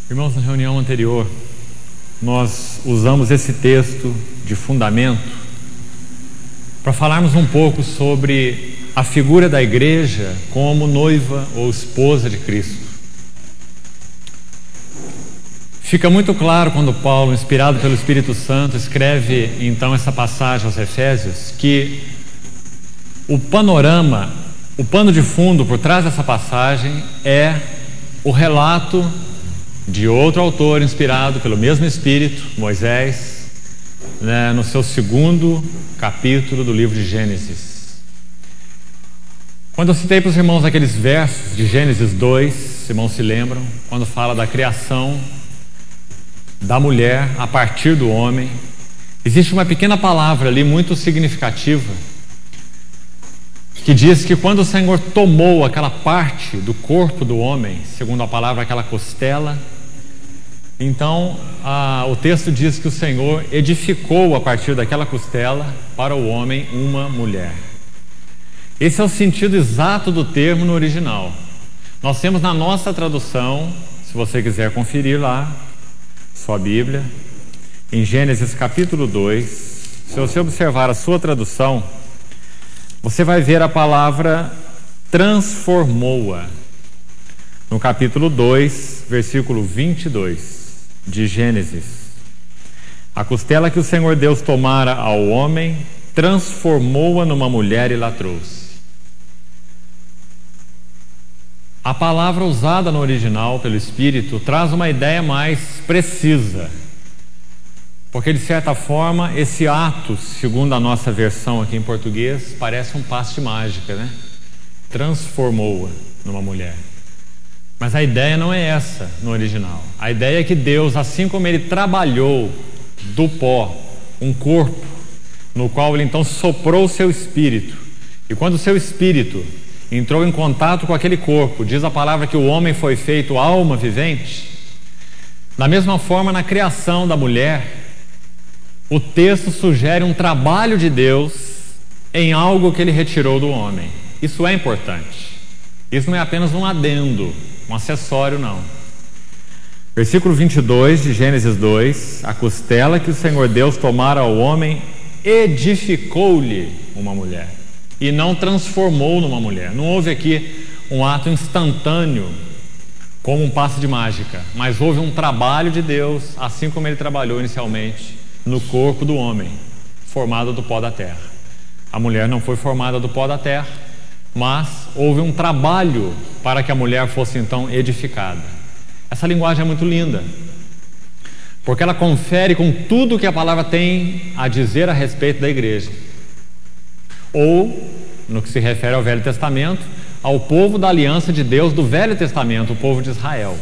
Irmãos, na reunião anterior, nós usamos esse texto de fundamento para falarmos um pouco sobre a figura da igreja como noiva ou esposa de Cristo. Fica muito claro quando Paulo, inspirado pelo Espírito Santo, escreve então essa passagem aos Efésios, que o panorama, o pano de fundo por trás dessa passagem é o relato de outro autor inspirado pelo mesmo Espírito, Moisés, no seu segundo capítulo do livro de Gênesis. Quando eu citei para os irmãos aqueles versos de Gênesis 2, os irmãos se lembram, quando fala da criação da mulher a partir do homem, existe uma pequena palavra ali muito significativa, que diz que quando o Senhor tomou aquela parte do corpo do homem, segundo a palavra, aquela costela, então o texto diz que o Senhor edificou a partir daquela costela para o homem uma mulher. Esse é o sentido exato do termo no original. Nós temos na nossa tradução, se você quiser conferir lá, sua Bíblia, em Gênesis capítulo 2, se você observar a sua tradução, você vai ver a palavra transformou-a, no capítulo 2, versículo 22 de Gênesis. A costela que o Senhor Deus tomara ao homem, transformou-a numa mulher e lá trouxe. A palavra usada no original pelo Espírito traz uma ideia mais precisa, porque de certa forma esse ato, segundo a nossa versão aqui em português, parece um passe de mágica, né? Transformou-a numa mulher. Mas a ideia não é essa no original. A ideia é que Deus, assim como Ele trabalhou do pó um corpo, no qual Ele então soprou o seu espírito, e quando o seu espírito entrou em contato com aquele corpo, diz a palavra que o homem foi feito alma vivente, da mesma forma na criação da mulher, o texto sugere um trabalho de Deus em algo que Ele retirou do homem. Isso é importante. Isso não é apenas um adendo, um acessório, não. Versículo 22 de Gênesis 2: a costela que o Senhor Deus tomara ao homem, edificou-lhe uma mulher, e não transformou numa mulher. Não houve aqui um ato instantâneo, como um passe de mágica, mas houve um trabalho de Deus, assim como Ele trabalhou inicialmente no corpo do homem, formado do pó da terra. A mulher não foi formada do pó da terra, mas houve um trabalho para que a mulher fosse então edificada. Essa linguagem é muito linda, porque ela confere com tudo que a palavra tem a dizer a respeito da igreja, ou, no que se refere ao Velho Testamento, ao povo da aliança de Deus do Velho Testamento, o povo de Israel.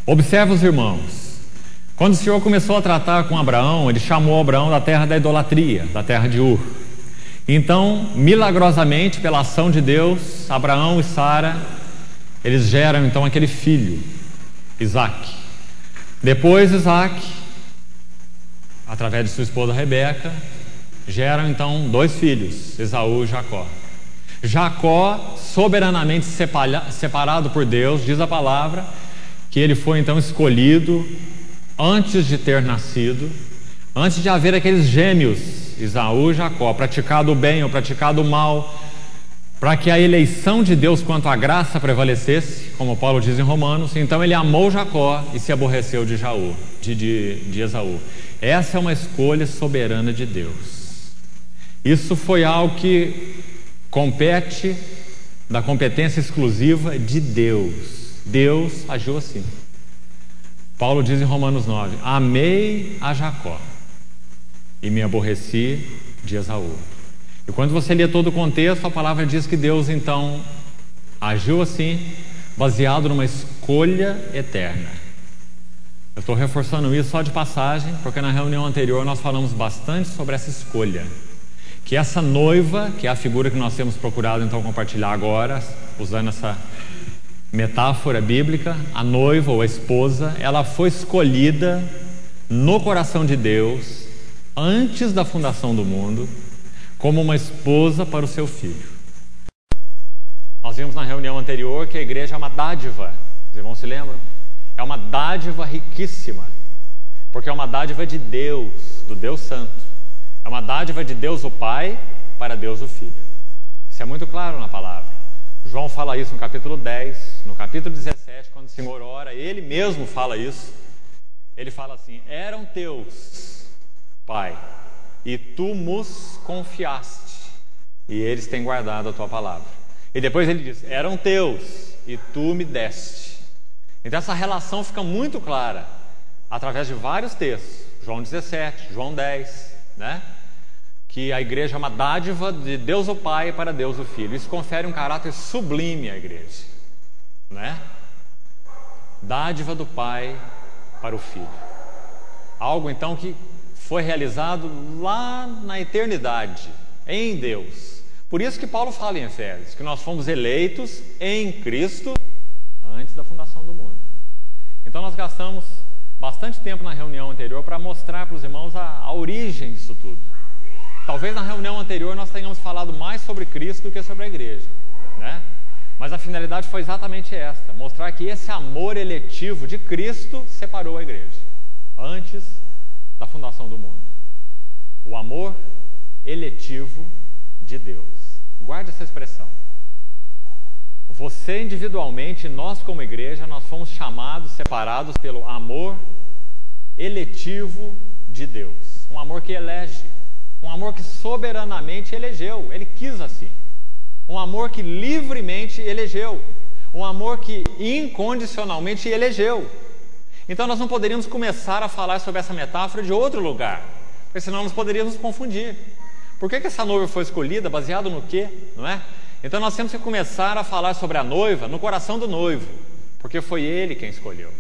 Observe os irmãos. Quando o Senhor começou a tratar com Abraão, Ele chamou Abraão da terra da idolatria, da terra de Ur. Então, milagrosamente, pela ação de Deus, Abraão e Sara, eles geram então aquele filho, Isaac. Depois Isaac, através de sua esposa Rebeca, geram então dois filhos, Esaú e Jacó. Jacó, soberanamente separado por Deus, diz a palavra, que ele foi então escolhido antes de ter nascido, antes de haver aqueles gêmeos, Esaú e Jacó, praticado o bem ou praticado o mal, para que a eleição de Deus quanto à graça prevalecesse, como Paulo diz em Romanos. Então ele amou Jacó e se aborreceu de Esaú. Essa é uma escolha soberana de Deus. Isso foi algo que compete da competência exclusiva de Deus. Deus agiu assim. Paulo diz em Romanos 9: amei a Jacó e me aborreci de Esaú. E quando você lê todo o contexto, a palavra diz que Deus então agiu assim, baseado numa escolha eterna. Eu estou reforçando isso só de passagem, porque na reunião anterior nós falamos bastante sobre essa escolha, que essa noiva, que é a figura que nós temos procurado então compartilhar agora, usando essa metáfora bíblica, a noiva ou a esposa, ela foi escolhida no coração de Deus antes da fundação do mundo como uma esposa para o seu filho. Nós vimos na reunião anterior que a igreja é uma dádiva, os irmãos se lembram? É uma dádiva riquíssima, porque é uma dádiva de Deus, do Deus Santo. É uma dádiva de Deus o Pai para Deus o Filho. Isso é muito claro na palavra. João fala isso no capítulo 10, no capítulo 17, quando o Senhor ora, ele mesmo fala isso. Ele fala assim: eram teus, Pai, e tu nos confiaste, e eles têm guardado a tua palavra. E depois ele diz: eram teus, e tu me deste. Então essa relação fica muito clara através de vários textos. João 17, João 10, né? Que a igreja é uma dádiva de Deus o Pai para Deus o Filho. Isso confere um caráter sublime à igreja, né? Dádiva do Pai para o Filho. Algo então que foi realizado lá na eternidade, em Deus. Por isso que Paulo fala em Efésios, que nós fomos eleitos em Cristo antes da fundação do mundo. Então nós gastamos bastante tempo na reunião anterior para mostrar para os irmãos a origem disso tudo. Talvez na reunião anterior nós tenhamos falado mais sobre Cristo do que sobre a igreja, né? Mas a finalidade foi exatamente esta: mostrar que esse amor eletivo de Cristo separou a igreja antes da fundação do mundo. O amor eletivo de Deus. Guarde essa expressão. Você individualmente, nós como igreja, nós fomos chamados, separados pelo amor eletivo de Deus. Um amor que elege. Um amor que soberanamente elegeu, ele quis assim. Um amor que livremente elegeu. Um amor que incondicionalmente elegeu. Então nós não poderíamos começar a falar sobre essa metáfora de outro lugar, porque senão nós poderíamos confundir. Por que essa noiva foi escolhida? Baseado no quê? Não é? Então nós temos que começar a falar sobre a noiva no coração do noivo, porque foi ele quem escolheu.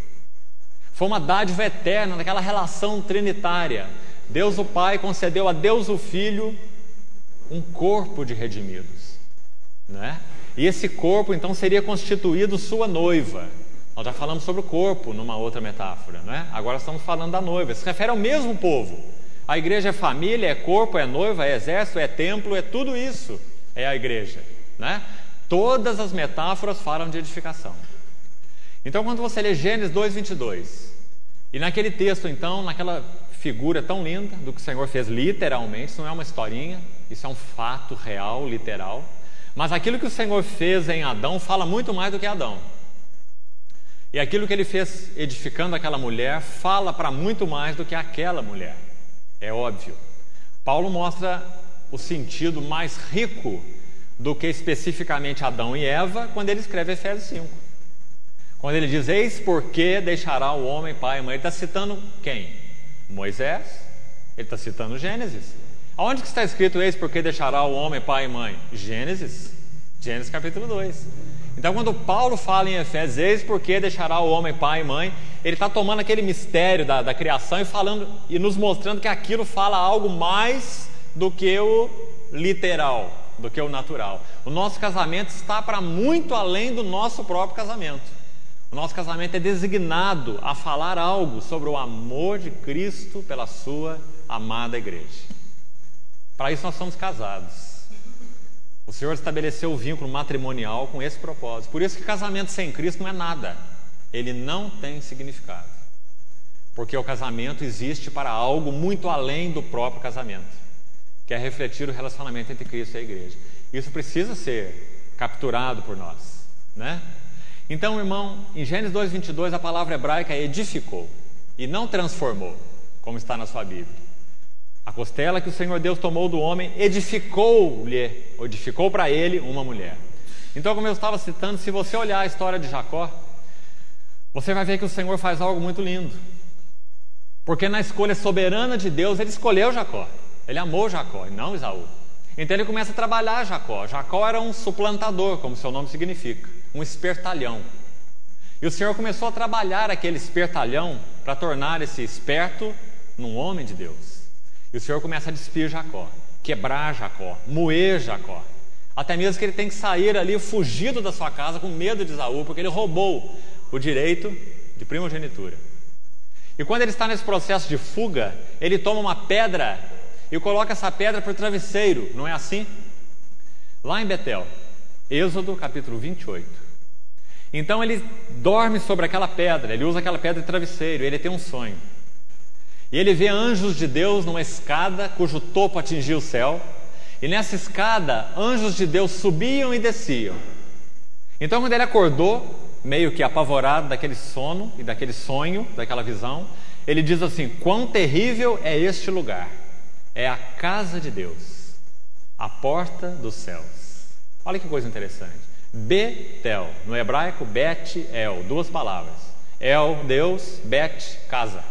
Foi uma dádiva eterna naquela relação trinitária. Deus o Pai concedeu a Deus o Filho um corpo de redimidos, né? E esse corpo então seria constituído sua noiva. Nós já falamos sobre o corpo numa outra metáfora, né? Agora estamos falando da noiva. Se refere ao mesmo povo. A igreja é família, é corpo, é noiva, é exército, é templo, é tudo isso. É a igreja, né? Todas as metáforas falam de edificação. Então quando você lê Gênesis 2:22, e naquele texto então, naquela figura tão linda do que o Senhor fez literalmente, isso não é uma historinha, isso é um fato real, literal. Mas aquilo que o Senhor fez em Adão fala muito mais do que Adão. E aquilo que ele fez edificando aquela mulher fala para muito mais do que aquela mulher. É óbvio. Paulo mostra o sentido mais rico do que especificamente Adão e Eva quando ele escreve Efésios 5. Quando ele diz: eis porque deixará o homem pai e mãe. Ele está citando quem? Moisés. Ele está citando Gênesis. Aonde que está escrito eis porque deixará o homem pai e mãe? Gênesis capítulo 2. Então quando Paulo fala em Efésios, eis porque deixará o homem pai e mãe, ele está tomando aquele mistério da criação e falando, e nos mostrando que aquilo fala algo mais do que o literal, do que o natural. O nosso casamento está para muito além do nosso próprio casamento. O nosso casamento é designado a falar algo sobre o amor de Cristo pela sua amada igreja. Para isso nós somos casados. O Senhor estabeleceu o vínculo matrimonial com esse propósito. Por isso que casamento sem Cristo não é nada. Ele não tem significado. Porque o casamento existe para algo muito além do próprio casamento, que é refletir o relacionamento entre Cristo e a igreja. Isso precisa ser capturado por nós, né? Então, irmão, em Gênesis 2:22 a palavra hebraica é edificou e não transformou, como está na sua Bíblia. A costela que o Senhor Deus tomou do homem, edificou para ele uma mulher. Então, como eu estava citando, se você olhar a história de Jacó, você vai ver que o Senhor faz algo muito lindo. Porque na escolha soberana de Deus, ele escolheu Jacó. Ele amou Jacó e não Esaú. Então ele começa a trabalhar Jacó. Jacó era um suplantador, como seu nome significa, um espertalhão. E o Senhor começou a trabalhar aquele espertalhão para tornar esse esperto num homem de Deus. E o Senhor começa a despir Jacó, quebrar Jacó, moer Jacó. Até mesmo que ele tem que sair ali fugido da sua casa com medo de Esaú, porque ele roubou o direito de primogenitura. E quando ele está nesse processo de fuga, ele toma uma pedra e coloca essa pedra para o travesseiro, não é assim? Lá em Betel, Êxodo capítulo 28. Então ele dorme sobre aquela pedra, ele usa aquela pedra de travesseiro, ele tem um sonho. E ele vê anjos de Deus numa escada cujo topo atingia o céu. E nessa escada, anjos de Deus subiam e desciam. Então quando ele acordou, meio que apavorado daquele sono e daquele sonho, daquela visão, ele diz assim: quão terrível é este lugar! É a casa de Deus, a porta dos céus. Olha que coisa interessante. Betel, no hebraico Bet-El, duas palavras. El, Deus, Bet, casa.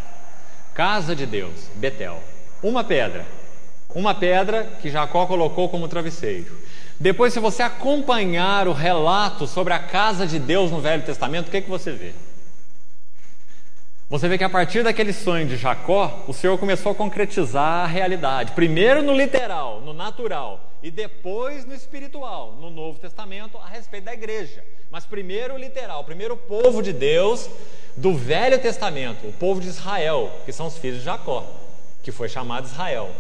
Casa de Deus, Betel. Uma pedra que Jacó colocou como travesseiro. Depois, se você acompanhar o relato sobre a casa de Deus no Velho Testamento, o que você vê? Você vê que a partir daquele sonho de Jacó, o Senhor começou a concretizar a realidade. Primeiro no literal, no natural, e depois no espiritual, no Novo Testamento, a respeito da igreja. Mas primeiro o literal, primeiro o povo de Deus do Velho Testamento, o povo de Israel, que são os filhos de Jacó, que foi chamado Israel.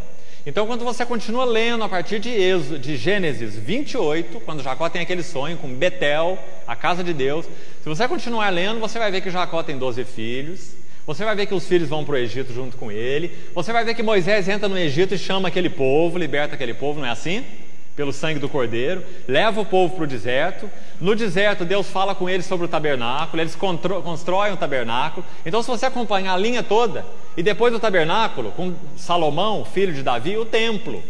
Então, quando você continua lendo a partir de Gênesis 28, quando Jacó tem aquele sonho com Betel, a casa de Deus, se você continuar lendo, você vai ver que Jacó tem 12 filhos, você vai ver que os filhos vão para o Egito junto com ele, você vai ver que Moisés entra no Egito e chama aquele povo, liberta aquele povo, não é assim? Pelo sangue do Cordeiro, leva o povo para o deserto. No deserto, Deus fala com eles sobre o tabernáculo, eles constroem o tabernáculo. Então, se você acompanhar a linha toda, e depois do tabernáculo, com Salomão, filho de Davi, o templo.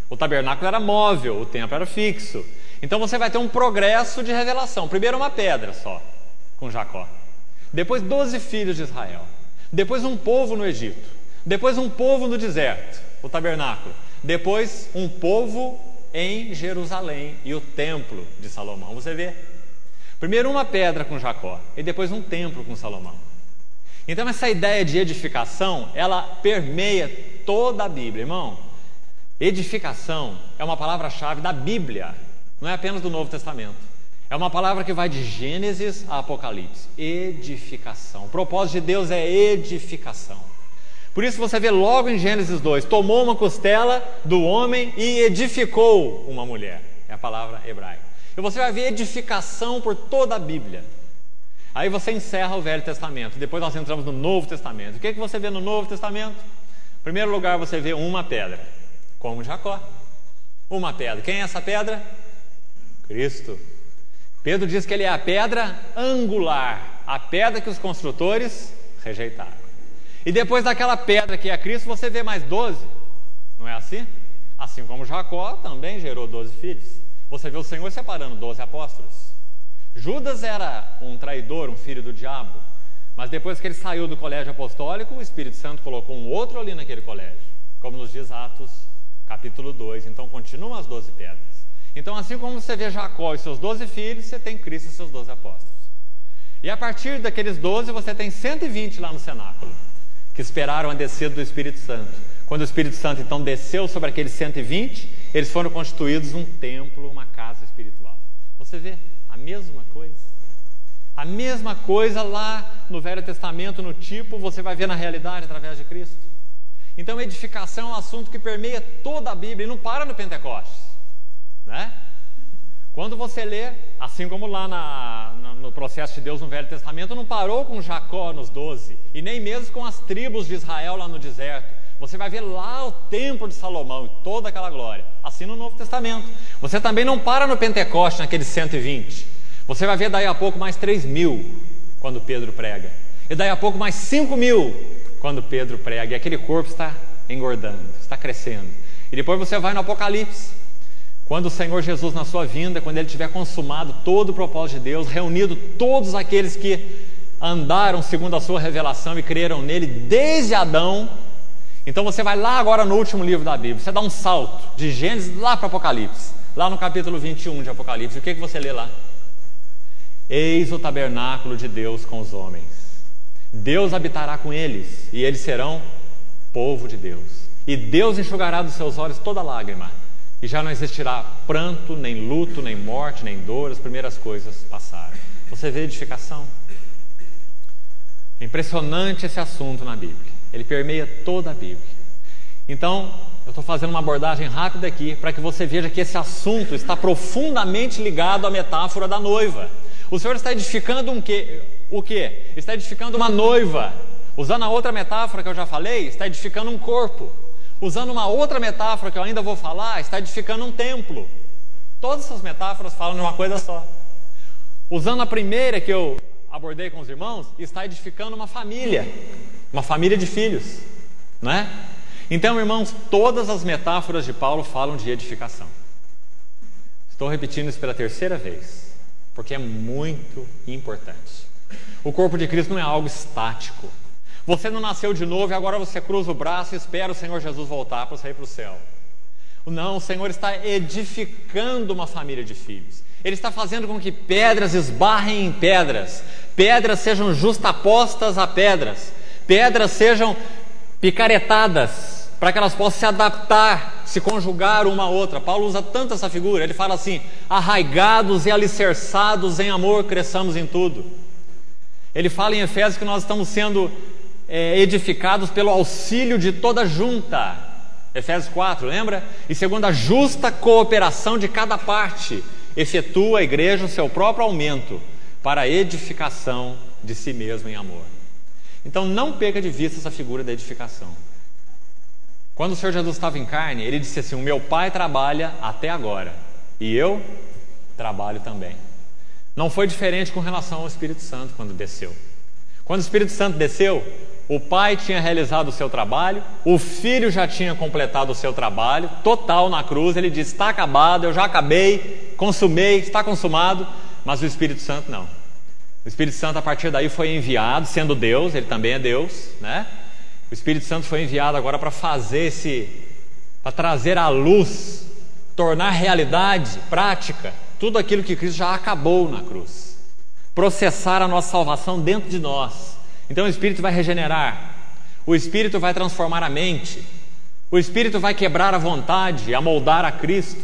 O tabernáculo era móvel, o templo era fixo. Então você vai ter um progresso de revelação. Primeiro uma pedra só, com Jacó. Depois 12 filhos de Israel. Depois um povo no Egito. Depois um povo no deserto, o tabernáculo. Depois um povo em Jerusalém e o templo de Salomão. Você vê? Primeiro uma pedra com Jacó e depois um templo com Salomão. Então essa ideia de edificação, ela permeia toda a Bíblia, irmão. Edificação é uma palavra-chave da Bíblia, não é apenas do Novo Testamento. É uma palavra que vai de Gênesis a Apocalipse. Edificação. O propósito de Deus é edificação. Por isso você vê logo em Gênesis 2, tomou uma costela do homem e edificou uma mulher. É a palavra hebraica. E você vai ver edificação por toda a Bíblia. Aí você encerra o Velho Testamento. Depois nós entramos no Novo Testamento. O que você vê no Novo Testamento? Em primeiro lugar você vê uma pedra, como Jacó. Uma pedra. Quem é essa pedra? Cristo. Pedro diz que ele é a pedra angular, a pedra que os construtores rejeitaram. E depois daquela pedra que é Cristo, você vê mais 12. Não é assim? Assim como Jacó também gerou 12 filhos. Você vê o Senhor separando 12 apóstolos. Judas era um traidor, um filho do diabo. Mas depois que ele saiu do colégio apostólico, o Espírito Santo colocou um outro ali naquele colégio. Como nos diz Atos, capítulo 2. Então continuam as 12 pedras. Então assim como você vê Jacó e seus 12 filhos, você tem Cristo e seus 12 apóstolos. E a partir daqueles 12, você tem 120 lá no cenáculo, que esperaram a descida do Espírito Santo. Quando o Espírito Santo então desceu sobre aqueles 120, eles foram constituídos um templo, uma casa espiritual. Você vê a mesma coisa? A mesma coisa lá no Velho Testamento, no tipo, você vai ver na realidade através de Cristo. Então edificação é um assunto que permeia toda a Bíblia e não para no Pentecostes, né? Quando você lê, assim como lá no processo de Deus no Velho Testamento, não parou com Jacó nos 12, e nem mesmo com as tribos de Israel lá no deserto. Você vai ver lá o templo de Salomão e toda aquela glória. Assim no Novo Testamento. Você também não para no Pentecoste, naqueles 120. Você vai ver daí a pouco mais 3.000 quando Pedro prega. E daí a pouco mais 5.000 quando Pedro prega. E aquele corpo está engordando, está crescendo. E depois você vai no Apocalipse. Quando o Senhor Jesus na sua vinda, quando Ele tiver consumado todo o propósito de Deus, reunido todos aqueles que andaram segundo a sua revelação e creram nele desde Adão. Então você vai lá agora no último livro da Bíblia, você dá um salto de Gênesis lá para Apocalipse, lá no capítulo 21 de Apocalipse. O que você lê lá? Eis o tabernáculo de Deus com os homens. Deus habitará com eles e eles serão povo de Deus. E Deus enxugará dos seus olhos toda lágrima. E já não existirá pranto, nem luto, nem morte, nem dor. As primeiras coisas passaram. Você vê edificação? É impressionante esse assunto na Bíblia. Ele permeia toda a Bíblia. Então, eu estou fazendo uma abordagem rápida aqui para que você veja que esse assunto está profundamente ligado à metáfora da noiva. O Senhor está edificando o quê? Está edificando uma noiva. Usando a outra metáfora que eu já falei, está edificando um corpo. Usando uma outra metáfora que eu ainda vou falar, está edificando um templo. Todas essas metáforas falam de uma coisa só. Usando a primeira que eu abordei com os irmãos, está edificando uma família de filhos, não é? Então, irmãos, todas as metáforas de Paulo falam de edificação. Estou repetindo isso pela terceira vez, porque é muito importante. O corpo de Cristo não é algo estático. Você não nasceu de novo e agora você cruza o braço e espera o Senhor Jesus voltar para você ir para o céu. Não, o Senhor está edificando uma família de filhos. Ele está fazendo com que pedras esbarrem em pedras, pedras sejam justapostas a pedras, pedras sejam picaretadas, para que elas possam se adaptar, se conjugar uma a outra. Paulo usa tanto essa figura, ele fala assim: arraigados e alicerçados em amor, cresçamos em tudo. Ele fala em Efésios que nós estamos sendo edificados pelo auxílio de toda junta, Efésios 4, lembra? E segundo a justa cooperação de cada parte, efetua a igreja o seu próprio aumento para a edificação de si mesmo em amor. Então não perca de vista essa figura da edificação. Quando o Senhor Jesus estava em carne, ele disse assim: o meu Pai trabalha até agora e eu trabalho também. Não foi diferente com relação ao Espírito Santo quando desceu. Quando o Espírito Santo desceu, o Pai tinha realizado o seu trabalho, o Filho já tinha completado o seu trabalho total na cruz. Ele disse: está acabado, eu já acabei, consumei, está consumado. Mas o Espírito Santo não. O Espírito Santo a partir daí foi enviado, sendo Deus, ele também é Deus, né? O Espírito Santo foi enviado agora para para trazer à luz, tornar realidade, prática, tudo aquilo que Cristo já acabou na cruz, processar a nossa salvação dentro de nós. Então o Espírito vai regenerar, o Espírito vai transformar a mente, o Espírito vai quebrar a vontade, amoldar a Cristo,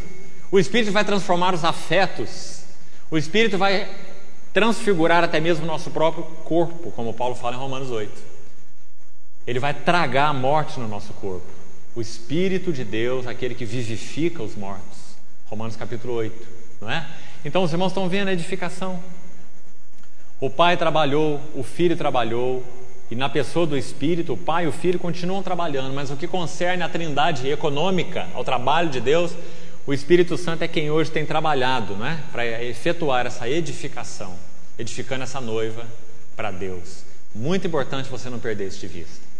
o Espírito vai transformar os afetos, o Espírito vai transfigurar até mesmo o nosso próprio corpo, como Paulo fala em Romanos 8. Ele vai tragar a morte no nosso corpo. O Espírito de Deus, aquele que vivifica os mortos. Romanos capítulo 8, não é? Então os irmãos estão vendo a edificação. O Pai trabalhou, o Filho trabalhou, e na pessoa do Espírito, o Pai e o Filho continuam trabalhando, mas o que concerne à trindade econômica, ao trabalho de Deus, o Espírito Santo é quem hoje tem trabalhado, não é? Para efetuar essa edificação, edificando essa noiva para Deus. Muito importante você não perder isso de vista.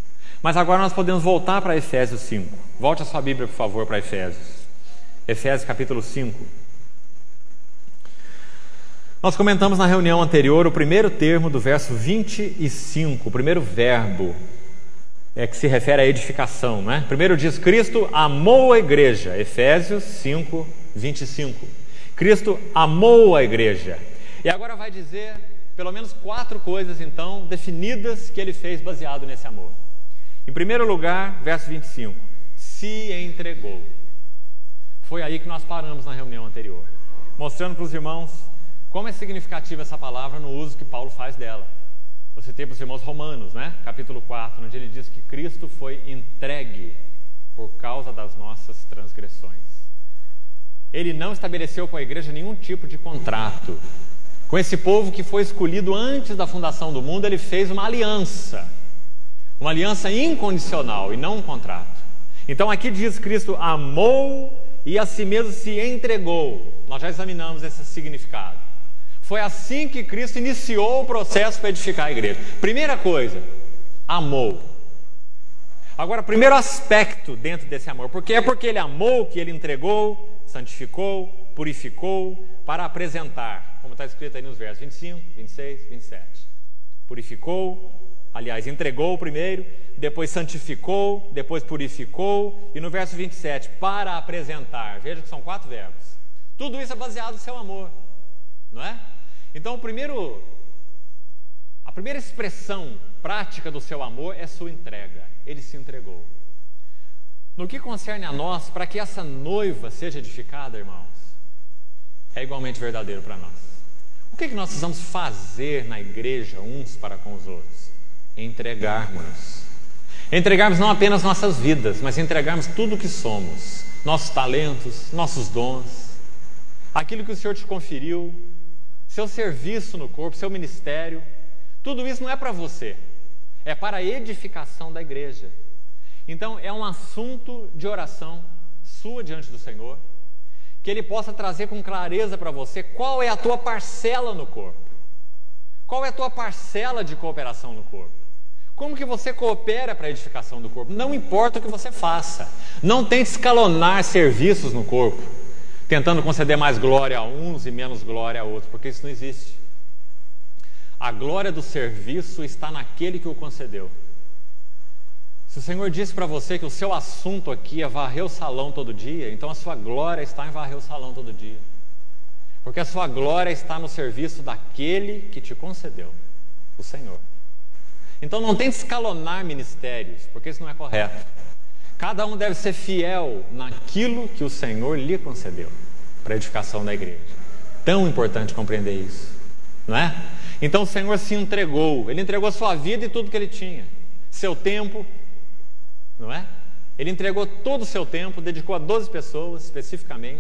Mas agora nós podemos voltar para Efésios 5. Volte a sua Bíblia, por favor, para Efésios. Efésios capítulo 5. Nós comentamos na reunião anterior o primeiro termo do verso 25, o primeiro verbo que se refere à edificação, né? Primeiro diz: Cristo amou a igreja. Efésios 5, 25. Cristo amou a igreja. E agora vai dizer pelo menos 4 coisas, então, definidas que ele fez baseado nesse amor. Em primeiro lugar, verso 25, se entregou. Foi aí que nós paramos na reunião anterior, mostrando para os irmãos como é significativa essa palavra no uso que Paulo faz dela. Você tem para os irmãos Romanos, né? Capítulo 4, onde ele diz que Cristo foi entregue por causa das nossas transgressões. Ele não estabeleceu com a igreja nenhum tipo de contrato. Com esse povo que foi escolhido antes da fundação do mundo, ele fez uma aliança incondicional e não um contrato. Então aqui diz: Cristo amou e a si mesmo se entregou. Nós já examinamos esse significado. Foi assim que Cristo iniciou o processo para edificar a igreja. Primeira coisa, amou. Agora, primeiro aspecto dentro desse amor, porque ele amou que ele entregou, santificou, purificou para apresentar, como está escrito aí nos versos 25, 26, 27. Purificou, aliás, entregou primeiro, depois santificou, depois purificou, e no verso 27, para apresentar. Veja que são 4 verbos. Tudo isso é baseado no seu amor, não é? Então, a primeira expressão prática do seu amor é sua entrega. Ele se entregou. No que concerne a nós, para que essa noiva seja edificada, irmãos, é igualmente verdadeiro para nós. O que nós precisamos fazer na igreja uns para com os outros? Entregarmos. Entregarmos não apenas nossas vidas, mas entregarmos tudo o que somos, nossos talentos, nossos dons, aquilo que o Senhor te conferiu, seu serviço no corpo, seu ministério, tudo isso não é para você, é para a edificação da igreja. Então é um assunto de oração sua diante do Senhor, que Ele possa trazer com clareza para você qual é a tua parcela no corpo, qual é a tua parcela de cooperação no corpo, como que você coopera para a edificação do corpo. Não importa o que você faça, não tente escalonar serviços no corpo, tentando conceder mais glória a uns e menos glória a outros, porque isso não existe. A glória do serviço está naquele que o concedeu. Se o Senhor disse para você que o seu assunto aqui é varrer o salão todo dia, então a sua glória está em varrer o salão todo dia, porque a sua glória está no serviço daquele que te concedeu, o Senhor. Então não tente escalonar ministérios, porque isso não é correto. Cada um deve ser fiel naquilo que o Senhor lhe concedeu para a edificação da igreja. Tão importante compreender isso, não é? Então o Senhor se entregou, Ele entregou a sua vida e tudo que Ele tinha, seu tempo, não é? Ele entregou todo o seu tempo, dedicou a 12 pessoas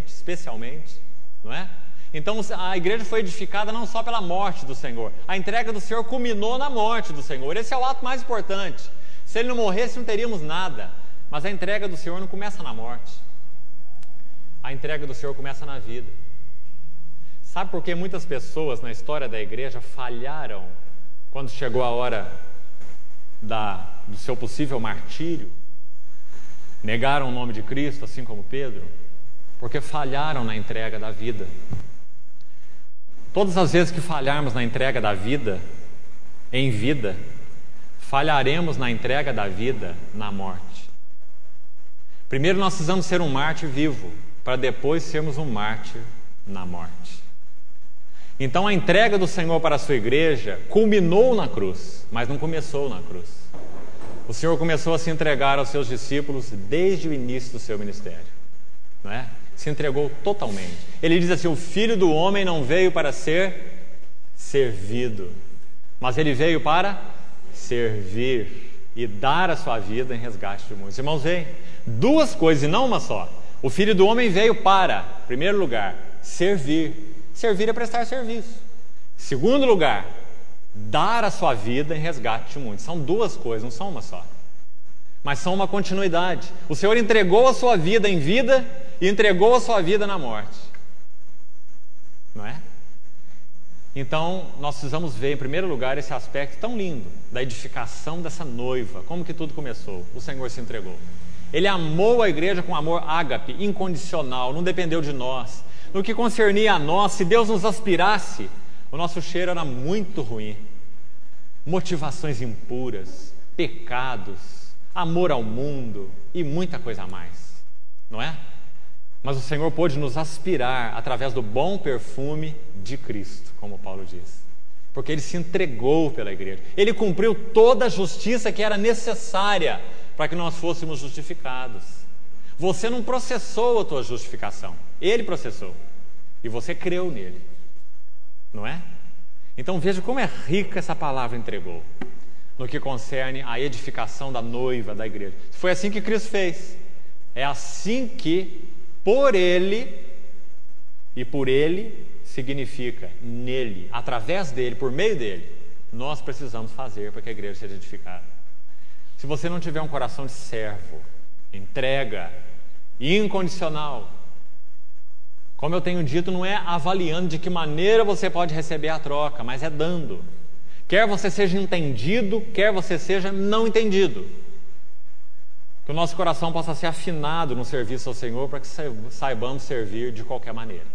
especialmente, não é? Então a igreja foi edificada não só pela morte do Senhor, a entrega do Senhor culminou na morte do Senhor. Esse é o ato mais importante. Se Ele não morresse, não teríamos nada. Mas a entrega do Senhor não começa na morte, a entrega do Senhor começa na vida. Sabe por que muitas pessoas na história da igreja falharam quando chegou a hora do seu possível martírio? Negaram o nome de Cristo, assim como Pedro, porque falharam na entrega da vida. Todas as vezes que falharmos na entrega da vida, em vida, falharemos na entrega da vida na morte. Primeiro nós precisamos ser um mártir vivo, para depois sermos um mártir na morte. Então a entrega do Senhor para a sua igreja culminou na cruz, mas não começou na cruz. O Senhor começou a se entregar aos seus discípulos desde o início do seu ministério, não é? Se entregou totalmente. Ele diz assim: o Filho do Homem não veio para ser servido, mas Ele veio para servir e dar a sua vida em resgate de muitos. Irmãos, veem, duas coisas e não uma só. O Filho do Homem veio para, em primeiro lugar, servir. Servir é prestar serviço. Em segundo lugar, dar a sua vida em resgate de muitos. São duas coisas, não são uma só, mas são uma continuidade. O Senhor entregou a sua vida em vida e entregou a sua vida na morte, não é? Então nós precisamos ver em primeiro lugar esse aspecto tão lindo da edificação dessa noiva. Como que tudo começou? O Senhor se entregou. Ele amou a igreja com amor ágape, incondicional, não dependeu de nós. No que concernia a nós, se Deus nos aspirasse, o nosso cheiro era muito ruim. Motivações impuras, pecados, amor ao mundo e muita coisa a mais, não é? Mas o Senhor pôde nos aspirar através do bom perfume de Cristo, como Paulo diz, porque Ele se entregou pela igreja. Ele cumpriu toda a justiça que era necessária para que nós fôssemos justificados. Você não processou a tua justificação, Ele processou, e você creu nele, não é? Então veja como é rica essa palavra entregou, no que concerne a edificação da noiva da igreja. Foi assim que Cristo fez. É assim que, por Ele e por Ele, significa nele, através dele, por meio dele, nós precisamos fazer para que a igreja seja edificada. Se você não tiver um coração de servo, entrega, incondicional, como eu tenho dito, não é avaliando de que maneira você pode receber a troca, mas é dando. Quer você seja entendido, quer você seja não entendido. Que o nosso coração possa ser afinado no serviço ao Senhor, para que saibamos servir de qualquer maneira,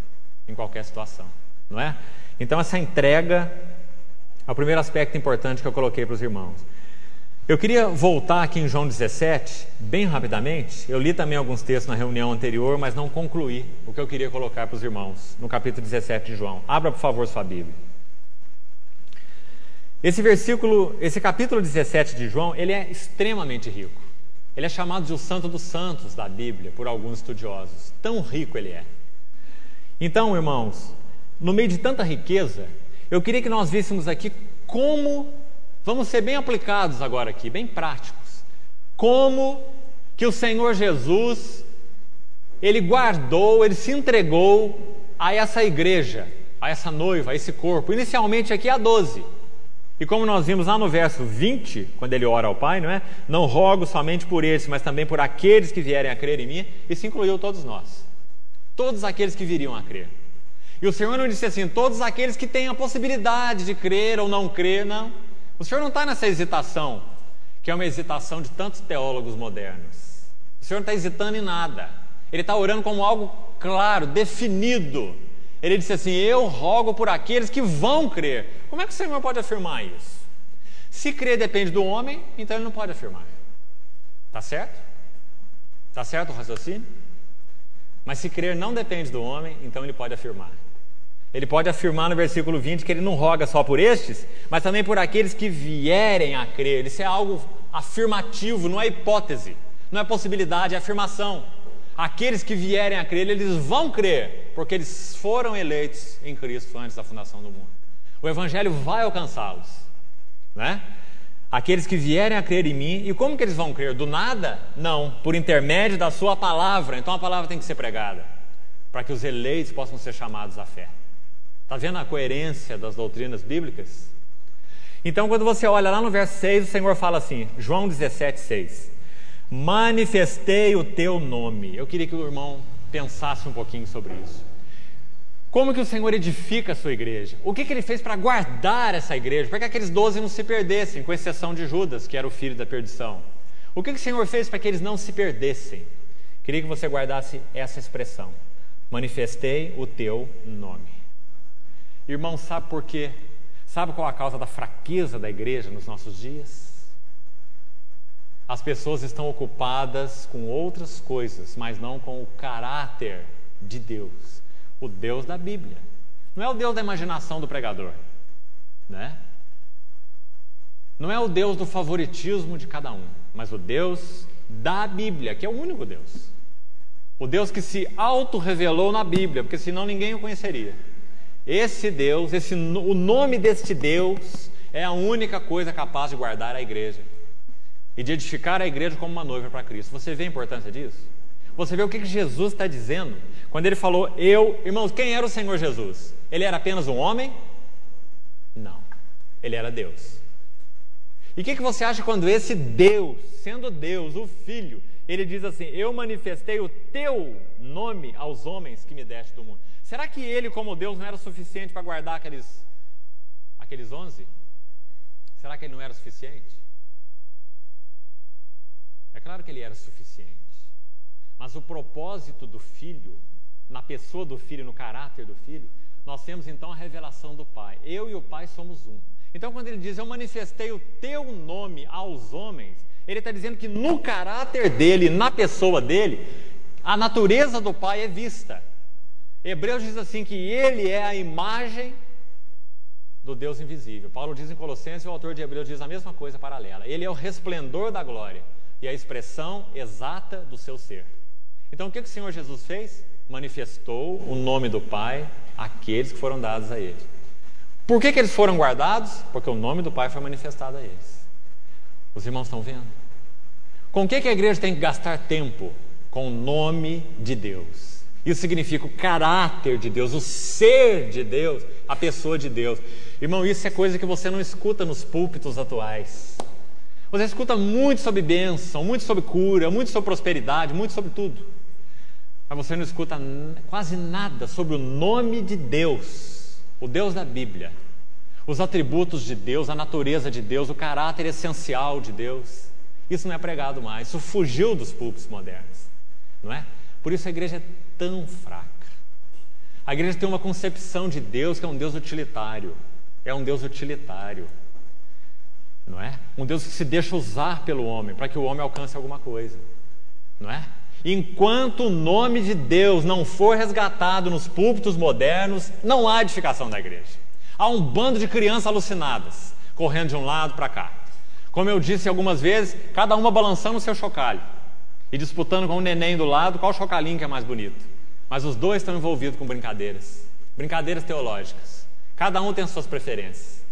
em qualquer situação, não é? Então essa entrega é o primeiro aspecto importante que eu coloquei para os irmãos. Eu queria voltar aqui em João 17, bem rapidamente. Eu li também alguns textos na reunião anterior, mas não concluí o que eu queria colocar para os irmãos, no capítulo 17 de João. Abra, por favor, sua Bíblia. Esse capítulo 17 de João, ele é extremamente rico. Ele é chamado de o Santo dos Santos da Bíblia, por alguns estudiosos. Tão rico ele é. Então, irmãos, no meio de tanta riqueza, eu queria que nós víssemos aqui como... Vamos ser bem aplicados agora aqui, bem práticos. Como que o Senhor Jesus, Ele guardou, Ele se entregou a essa igreja a essa noiva, a esse corpo. Inicialmente aqui a 12. E como nós vimos lá no verso 20, quando ele ora ao Pai, não é? Não rogo somente por esses, mas também por aqueles que vierem a crer em mim. Isso incluiu todos nós. Todos aqueles que viriam a crer. E o Senhor não disse assim, todos aqueles que têm a possibilidade de crer ou não crer, não. O Senhor não está nessa hesitação, que é uma hesitação de tantos teólogos modernos. O Senhor não está hesitando em nada. Ele está orando como algo claro, definido. Ele disse assim, eu rogo por aqueles que vão crer. Como é que o Senhor pode afirmar isso? Se crer depende do homem, então ele não pode afirmar. Está certo? Está certo o raciocínio? Mas se crer não depende do homem, então ele pode afirmar. Ele pode afirmar no versículo 20 que ele não roga só por estes, mas também por aqueles que vierem a crer. Isso é algo afirmativo, não é hipótese, não é possibilidade, é afirmação. Aqueles que vierem a crer, eles vão crer, porque eles foram eleitos em Cristo antes da fundação do mundo. O Evangelho vai alcançá-los, né? Aqueles que vierem a crer em mim. E como que eles vão crer? Do nada? Não, por intermédio da sua palavra. Então a palavra tem que ser pregada, para que os eleitos possam ser chamados à fé. Está vendo a coerência das doutrinas bíblicas? Então quando você olha lá no verso 6, o Senhor fala assim, João 17:6, manifestei o teu nome. Eu queria que o irmão pensasse um pouquinho sobre isso. Como que o Senhor edifica a sua igreja? O que ele fez para guardar essa igreja? Para que aqueles 12 não se perdessem, com exceção de Judas, que era o filho da perdição. O que o Senhor fez para que eles não se perdessem? Queria que você guardasse essa expressão. Manifestei o teu nome. Irmão, sabe por quê? Sabe qual a causa da fraqueza da igreja nos nossos dias? As pessoas estão ocupadas com outras coisas, mas não com o caráter de Deus. O Deus da Bíblia. Não é o Deus da imaginação do pregador, né? Não é o Deus do favoritismo de cada um, mas o Deus da Bíblia, que é o único Deus. O Deus que se auto-revelou na Bíblia, porque senão ninguém o conheceria. Esse Deus, o nome deste Deus é a única coisa capaz de guardar a igreja e de edificar a igreja como uma noiva para Cristo. Você vê a importância disso? Você vê o que Jesus está dizendo? Quando ele falou, irmãos, quem era o Senhor Jesus? Ele era apenas um homem? Não, ele era Deus. E o que você acha quando esse Deus, sendo Deus, o Filho, ele diz assim, eu manifestei o teu nome aos homens que me deste do mundo. Será que ele, como Deus, não era suficiente para guardar aqueles 11? Será que ele não era suficiente? É claro que ele era suficiente. Mas o propósito do Filho, na pessoa do Filho, no caráter do Filho, nós temos então a revelação do Pai. Eu e o Pai somos um. Então quando ele diz, eu manifestei o teu nome aos homens, ele está dizendo que no caráter dele, na pessoa dele, a natureza do Pai é vista. Hebreus diz assim que ele é a imagem do Deus invisível. Paulo diz em Colossenses, o autor de Hebreus diz a mesma coisa paralela. Ele é o resplendor da glória e a expressão exata do seu ser. Então o que o Senhor Jesus fez? Manifestou o nome do Pai àqueles que foram dados a ele. Por que eles foram guardados? Porque o nome do Pai foi manifestado a eles. Os irmãos estão vendo? Com o que a igreja tem que gastar tempo? Com o nome de Deus. Isso significa o caráter de Deus, o ser de Deus, a pessoa de Deus. Irmão, isso é coisa que você não escuta nos púlpitos atuais. Você escuta muito sobre bênção, muito sobre cura, muito sobre prosperidade, muito sobre tudo. Mas você não escuta quase nada sobre o nome de Deus, o Deus da Bíblia, os atributos de Deus, a natureza de Deus, o caráter essencial de Deus. Isso não é pregado mais, isso fugiu dos púlpitos modernos, não é? Por isso a igreja é tão fraca. A igreja tem uma concepção de Deus que é um Deus utilitário. É um Deus utilitário, não é? Um Deus que se deixa usar pelo homem, para que o homem alcance alguma coisa, não é? Enquanto o nome de Deus não for resgatado nos púlpitos modernos, não há edificação da igreja. Há um bando de crianças alucinadas, correndo de um lado para cá. Como eu disse algumas vezes, cada uma balançando o seu chocalho e disputando com o neném do lado qual chocalhinho que é mais bonito. Mas os dois estão envolvidos com brincadeiras teológicas. Cada um tem as suas preferências,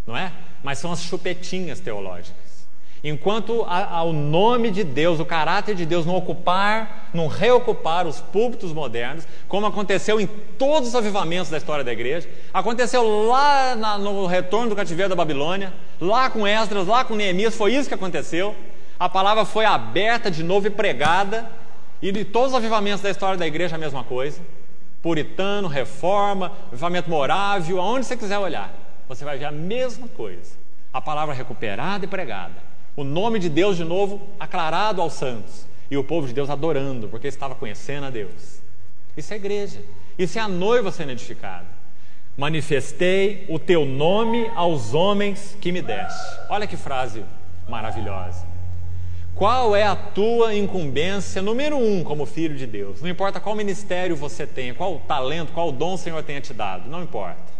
não é? Mas são as chupetinhas teológicas. Enquanto o nome de Deus, o caráter de Deus não reocupar os púlpitos modernos, como aconteceu em todos os avivamentos da história da igreja, aconteceu lá no retorno do cativeiro da Babilônia, lá com Esdras, lá com Neemias, foi isso que aconteceu. A palavra foi aberta de novo e pregada, e de todos os avivamentos da história da igreja a mesma coisa. Puritano, reforma, avivamento morávio, aonde você quiser olhar, você vai ver a mesma coisa. A palavra recuperada e pregada. O nome de Deus de novo aclarado aos santos. E o povo de Deus adorando, porque estava conhecendo a Deus. Isso é igreja. Isso é a noiva sendo edificada. Manifestei o teu nome aos homens que me deste. Olha que frase maravilhosa. Qual é a tua incumbência número 1 como filho de Deus? Não importa qual ministério você tenha, qual talento, qual dom o Senhor tenha te dado, não importa.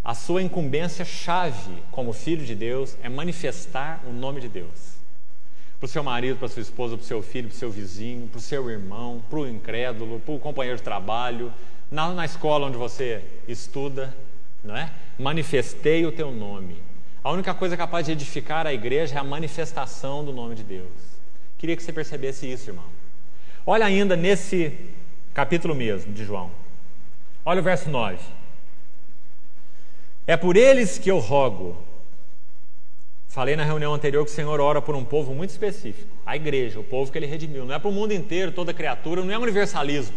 A sua incumbência chave como filho de Deus é manifestar o nome de Deus. Para o seu marido, para a sua esposa, para o seu filho, para o seu vizinho, para o seu irmão, para o incrédulo, para o companheiro de trabalho, na escola onde você estuda, não é? Manifestei o teu nome. A única coisa capaz de edificar a igreja é a manifestação do nome de Deus. Queria que você percebesse isso, irmão. Olha ainda nesse capítulo mesmo de João. Olha o verso 9. É por eles que eu rogo. Falei na reunião anterior que o Senhor ora por um povo muito específico. A igreja, o povo que Ele redimiu. Não é para o mundo inteiro, toda criatura, não é universalismo.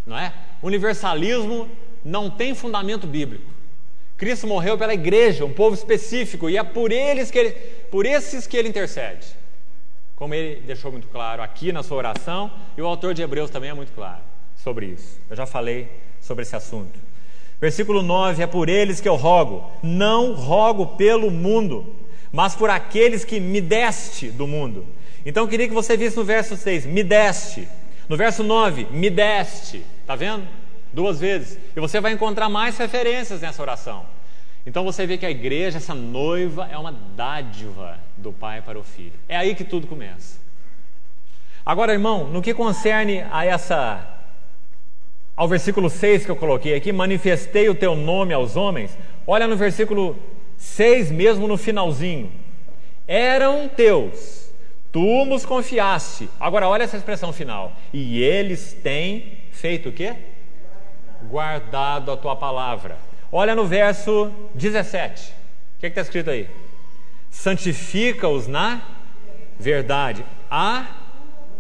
Não é? Universalismo não tem fundamento bíblico. Cristo morreu pela igreja, um povo específico, e é por esses que Ele intercede. Como Ele deixou muito claro aqui na sua oração, e o autor de Hebreus também é muito claro sobre isso. Eu já falei sobre esse assunto. Versículo 9, é por eles que eu rogo, não rogo pelo mundo, mas por aqueles que me deste do mundo. Então eu queria que você visse no verso 6, me deste. No verso 9, me deste. Está vendo? 2 vezes. E você vai encontrar mais referências nessa oração. Então você vê que a igreja, essa noiva, é uma dádiva do Pai para o Filho. É aí que tudo começa. Agora, irmão, no que concerne ao versículo 6 que eu coloquei aqui, manifestei o teu nome aos homens. Olha no versículo 6 mesmo, no finalzinho. Eram teus, tu nos confiaste. Agora olha essa expressão final. E eles têm feito o quê? Guardado a tua palavra. Olha no verso 17. O que está escrito aí? Santifica-os na verdade. A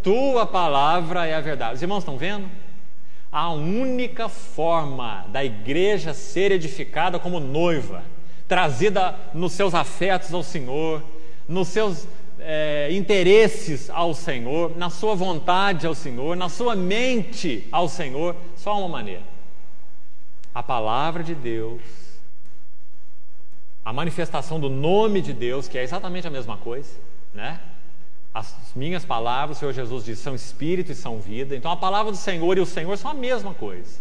tua palavra é a verdade. Os irmãos estão vendo? A única forma da igreja ser edificada como noiva, trazida nos seus afetos ao Senhor, nos seus interesses ao Senhor, na sua vontade ao Senhor, na sua mente ao Senhor, só uma maneira. A palavra de Deus, a manifestação do nome de Deus, que é exatamente a mesma coisa, né? As minhas palavras, o Senhor Jesus diz, são espírito e são vida. Então a palavra do Senhor e o Senhor são a mesma coisa.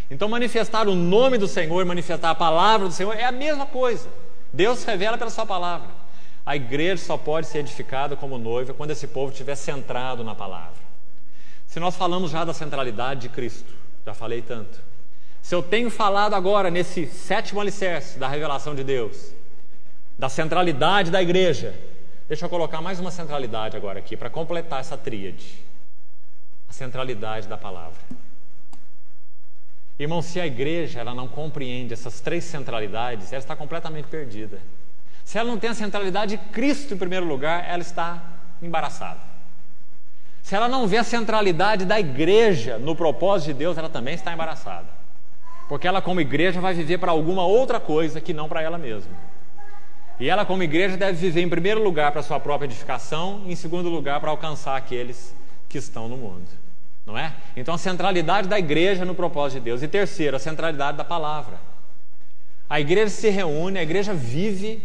Então manifestar o nome do Senhor, manifestar a palavra do Senhor é a mesma coisa. Deus se revela pela sua palavra. A igreja só pode ser edificada como noiva quando esse povo estiver centrado na palavra. Se nós falamos já da centralidade de Cristo, já falei tanto. Se eu tenho falado agora nesse 7º alicerce da revelação de Deus, da centralidade da igreja, deixa eu colocar mais uma centralidade agora aqui, para completar essa tríade. A centralidade da palavra. Irmão, se a igreja ela não compreende essas 3 centralidades, ela está completamente perdida. Se ela não tem a centralidade de Cristo em primeiro lugar, ela está embaraçada. Se ela não vê a centralidade da igreja no propósito de Deus, ela também está embaraçada. Porque ela como igreja vai viver para alguma outra coisa que não para ela mesma. E ela como igreja deve viver em primeiro lugar para a sua própria edificação e em segundo lugar para alcançar aqueles que estão no mundo, não é? Então a centralidade da igreja no propósito de Deus. E terceiro, a centralidade da palavra. A igreja se reúne, a igreja vive.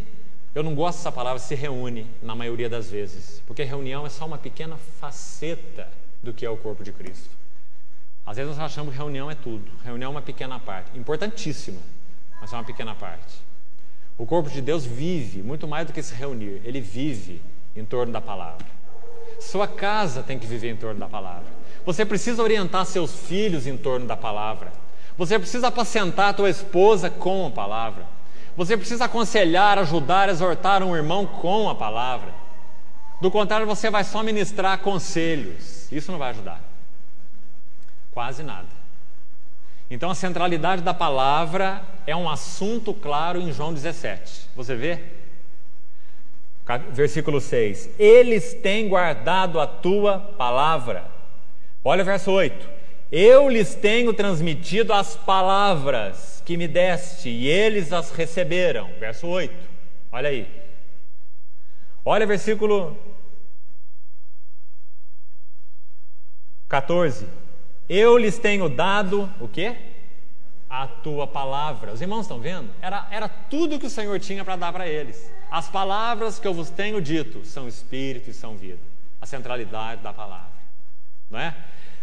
Eu não gosto dessa palavra, se reúne na maioria das vezes, porque reunião é só uma pequena faceta do que é o corpo de Cristo. Às vezes nós achamos que reunião é tudo. Reunião é uma pequena parte, importantíssima, mas é uma pequena parte. O corpo de Deus vive muito mais do que se reunir. Ele vive em torno da palavra. Sua casa tem que viver em torno da palavra. Você precisa orientar seus filhos em torno da palavra. Você precisa apacentar a tua esposa com a palavra. Você precisa aconselhar, ajudar, exortar um irmão com a palavra. Do contrário, você vai só ministrar conselhos. Isso não vai ajudar. Quase nada. Então a centralidade da palavra é um assunto claro em João 17. Você vê? Versículo 6. Eles têm guardado a tua palavra. Olha o verso 8. Eu lhes tenho transmitido as palavras que me deste e eles as receberam. Verso 8. Olha aí. Olha versículo 14. Eu lhes tenho dado o quê? A tua palavra. Os irmãos estão vendo? Era tudo que o Senhor tinha para dar para eles. As palavras que eu vos tenho dito são espírito e são vida. A centralidade da palavra. Não é?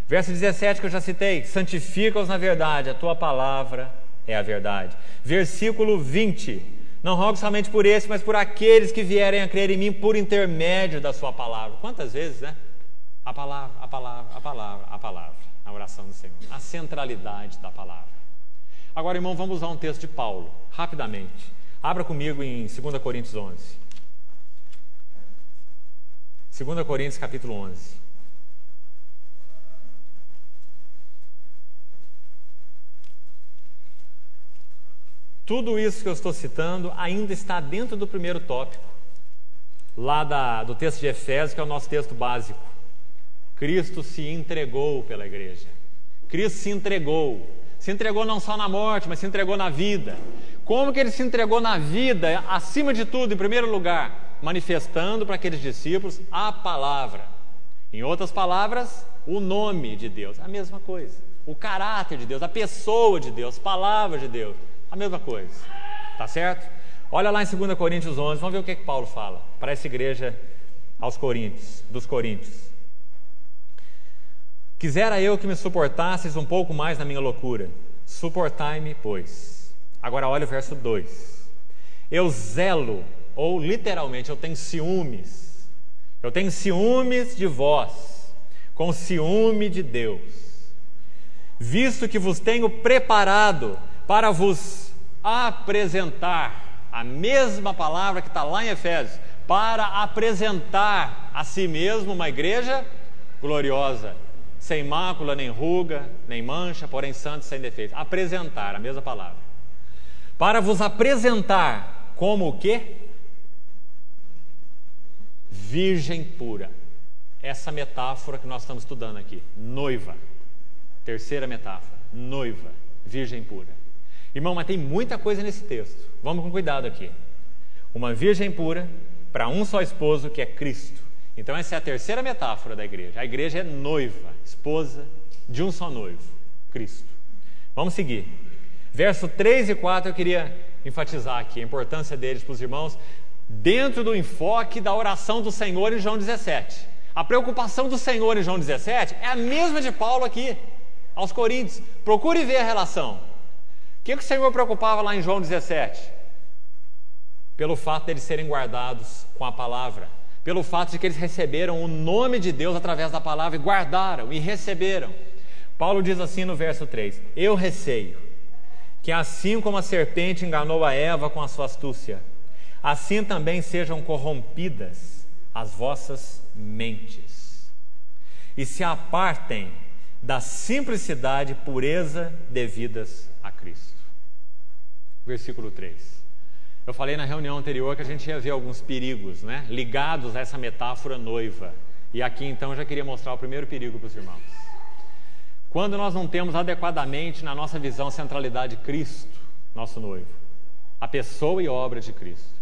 Verso 17 que eu já citei. Santifica-os na verdade, a tua palavra é a verdade. Versículo 20. Não rogo somente por esse, mas por aqueles que vierem a crer em mim por intermédio da sua palavra. Quantas vezes, né? A palavra, a palavra, a palavra, a palavra. A oração do Senhor. A centralidade da palavra. Agora, irmão, vamos usar um texto de Paulo, rapidamente. Abra comigo em 2 Coríntios 11. 2 Coríntios capítulo 11. Tudo isso que eu estou citando ainda está dentro do primeiro tópico, lá do texto de Efésios, que é o nosso texto básico. Cristo se entregou pela igreja. Cristo se entregou. Se entregou não só na morte, mas se entregou na vida. Como que ele se entregou na vida? Acima de tudo, em primeiro lugar, manifestando para aqueles discípulos a palavra. Em outras palavras, o nome de Deus. A mesma coisa. O caráter de Deus, a pessoa de Deus, a palavra de Deus. A mesma coisa. Tá certo? Olha lá em 2 Coríntios 11, vamos ver o que Paulo fala para essa igreja dos Coríntios. Quisera eu que me suportasseis um pouco mais na minha loucura. Suportai-me, pois. Agora olha o verso 2. Eu zelo, ou literalmente eu tenho ciúmes. Eu tenho ciúmes de vós, com ciúme de Deus. Visto que vos tenho preparado para vos apresentar, a mesma palavra que está lá em Efésios, para apresentar a si mesmo uma igreja gloriosa, sem mácula, nem ruga, nem mancha, porém santo, sem defeito. Apresentar, a mesma palavra. Para vos apresentar como o quê? Virgem pura. Essa metáfora que nós estamos estudando aqui. Noiva. Terceira metáfora. Noiva. Virgem pura. Irmão, mas tem muita coisa nesse texto. Vamos com cuidado aqui. Uma virgem pura para um só esposo, que é Cristo. Então essa é a terceira metáfora da igreja. A igreja é noiva, esposa de um só noivo, Cristo. Vamos seguir. Verso 3 e 4 eu queria enfatizar aqui a importância deles para os irmãos dentro do enfoque da oração do Senhor em João 17. A preocupação do Senhor em João 17 é a mesma de Paulo aqui, aos Coríntios. Procure ver a relação. O que o Senhor preocupava lá em João 17? Pelo fato de eles serem guardados com a palavra. Pelo fato de que eles receberam o nome de Deus através da palavra e guardaram e receberam. Paulo diz assim no verso 3: eu receio que assim como a serpente enganou a Eva com a sua astúcia, assim também sejam corrompidas as vossas mentes e se apartem da simplicidade e pureza devidas a Cristo. Versículo 3. Eu falei na reunião anterior que a gente ia ver alguns perigos, né, ligados a essa metáfora noiva. E aqui então eu já queria mostrar o primeiro perigo para os irmãos. Quando nós não temos adequadamente na nossa visão a centralidade de Cristo, nosso noivo, a pessoa e obra de Cristo,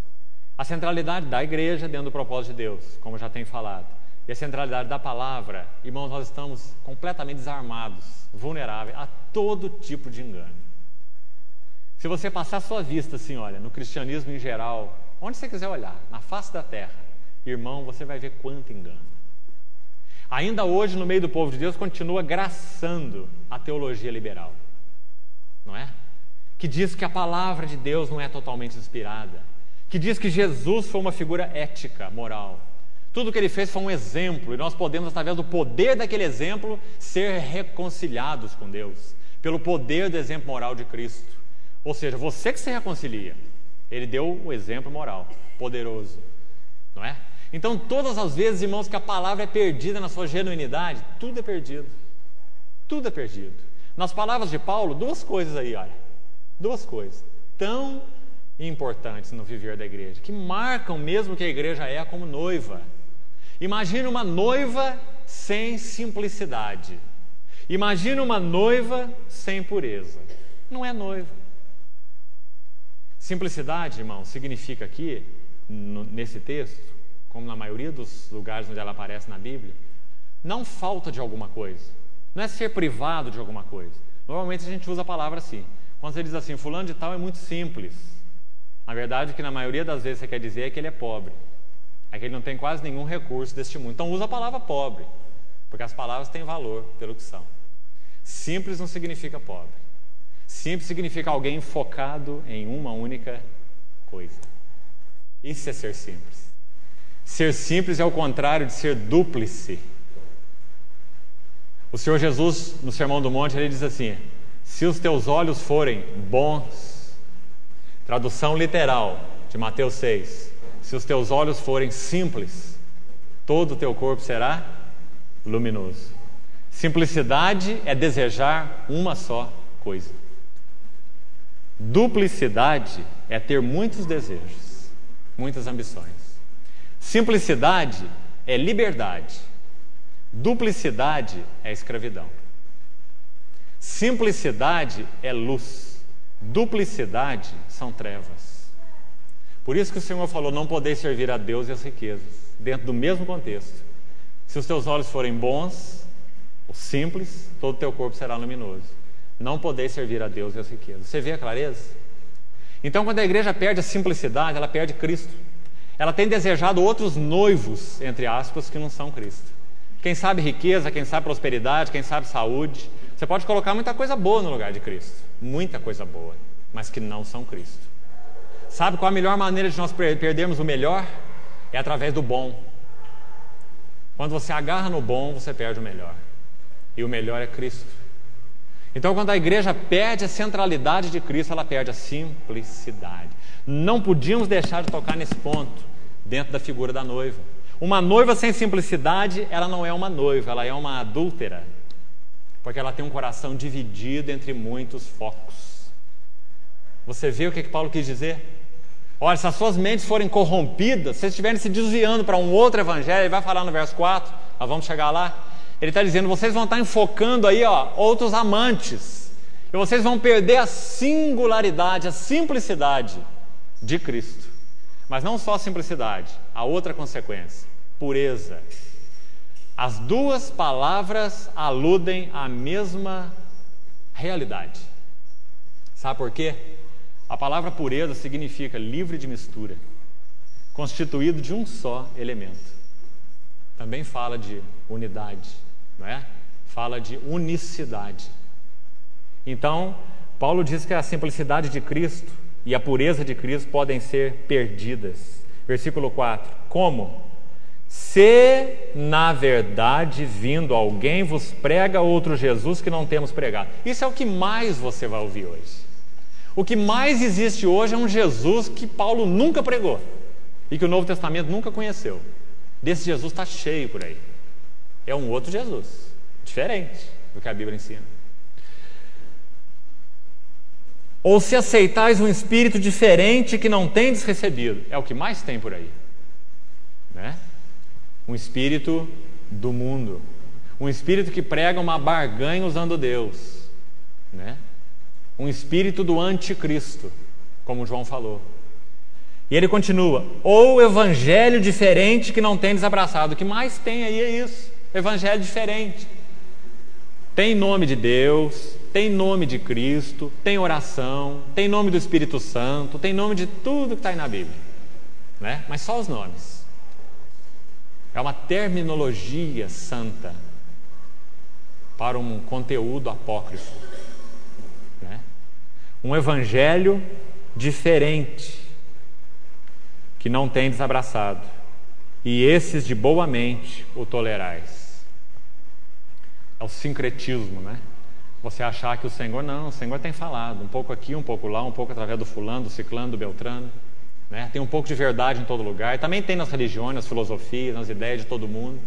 a centralidade da igreja dentro do propósito de Deus, como eu já tenho falado, e a centralidade da palavra, irmãos, nós estamos completamente desarmados, vulneráveis a todo tipo de engano. Se você passar a sua vista assim, olha, no cristianismo em geral, onde você quiser olhar, na face da terra, irmão, você vai ver quanto engano. Ainda hoje, no meio do povo de Deus, continua graçando a teologia liberal, não é? Que diz que a palavra de Deus não é totalmente inspirada, que diz que Jesus foi uma figura ética, moral. Tudo que ele fez foi um exemplo, e nós podemos, através do poder daquele exemplo, ser reconciliados com Deus, pelo poder do exemplo moral de Cristo. Ou seja, você que se reconcilia. Ele deu o exemplo moral, poderoso, não é? Então, todas as vezes, irmãos, que a palavra é perdida na sua genuinidade, tudo é perdido. Tudo é perdido. Nas palavras de Paulo, duas coisas aí, olha. Duas coisas tão importantes no viver da igreja, que marcam mesmo que a igreja é como noiva. Imagine uma noiva sem simplicidade. Imagine uma noiva sem pureza. Não é noiva. Simplicidade, irmão, significa aqui, nesse texto, como na maioria dos lugares onde ela aparece na Bíblia, não falta de alguma coisa. Não é ser privado de alguma coisa. Normalmente a gente usa a palavra assim. Quando você diz assim, fulano de tal é muito simples. Na verdade, o que na maioria das vezes você quer dizer é que ele é pobre. É que ele não tem quase nenhum recurso deste mundo. Então usa a palavra pobre, porque as palavras têm valor pelo que são. Simples não significa pobre. Simples significa alguém focado em uma única coisa. Isso é ser simples. Ser simples é o contrário de ser dúplice. O Senhor Jesus, no Sermão do Monte, ele diz assim: se os teus olhos forem bons, tradução literal de Mateus 6, se os teus olhos forem simples, todo o teu corpo será luminoso. Simplicidade é desejar uma só coisa. Duplicidade é ter muitos desejos, muitas ambições. Simplicidade é liberdade. Duplicidade é escravidão. Simplicidade é luz. Duplicidade são trevas. Por isso que o Senhor falou, não podeis servir a Deus e as riquezas, dentro do mesmo contexto. Se os teus olhos forem bons, ou simples, todo o teu corpo será luminoso. Não podeis servir a Deus e as riquezas. Você vê a clareza? Então, quando a igreja perde a simplicidade, ela perde Cristo. Ela tem desejado outros noivos, entre aspas, que não são Cristo. Quem sabe riqueza, quem sabe prosperidade, quem sabe saúde. Você pode colocar muita coisa boa no lugar de Cristo. Muita coisa boa, mas que não são Cristo. Sabe qual a melhor maneira de nós perdermos o melhor? É através do bom. Quando você agarra no bom, você perde o melhor. E o melhor é Cristo. Então, quando a igreja perde a centralidade de Cristo, ela perde a simplicidade. Não podíamos deixar de tocar nesse ponto dentro da figura da noiva. Uma noiva sem simplicidade, ela não é uma noiva, ela é uma adúltera, porque ela tem um coração dividido entre muitos focos. Você vê o que Paulo quis dizer? Olha, se as suas mentes forem corrompidas, se vocês estiverem se desviando para um outro evangelho, ele vai falar no verso 4, nós vamos chegar lá, ele está dizendo, vocês vão estar enfocando aí, outros amantes, e vocês vão perder a singularidade, a simplicidade de Cristo. Mas não só a simplicidade, a outra consequência, pureza. As duas palavras aludem à mesma realidade. Sabe por quê? A palavra pureza significa livre de mistura, constituído de um só elemento. Também fala de unidade, não é? Fala de unicidade. Então, Paulo diz que a simplicidade de Cristo e a pureza de Cristo podem ser perdidas. Versículo 4. Como? Se, na verdade, vindo alguém vos prega outro Jesus que não temos pregado. Isso é o que mais você vai ouvir hoje. O que mais existe hoje é um Jesus que Paulo nunca pregou e que o Novo Testamento nunca conheceu. Desse Jesus está cheio por aí. É um outro Jesus, diferente do que a Bíblia ensina. Ou se aceitais um espírito diferente que não tendes recebido. É o que mais tem por aí, né? Um espírito do mundo. Um espírito que prega uma barganha usando Deus, né? Um espírito do anticristo, como João falou. E ele continua, ou evangelho diferente que não tendes abraçado. O que mais tem aí é isso, evangelho diferente. Tem nome de Deus, tem nome de Cristo, tem oração, tem nome do Espírito Santo, tem nome de tudo que está aí na Bíblia, né? Mas só os nomes. É uma terminologia santa para um conteúdo apócrifo, né? Um evangelho diferente que não tendes abraçado, e esses de boa mente o tolerais. É o sincretismo, né? Você achar que o Senhor tem falado, um pouco aqui, um pouco lá, um pouco através do fulano, do ciclano, do beltrano, né? Tem um pouco de verdade em todo lugar, também tem nas religiões, nas filosofias, nas ideias de todo mundo,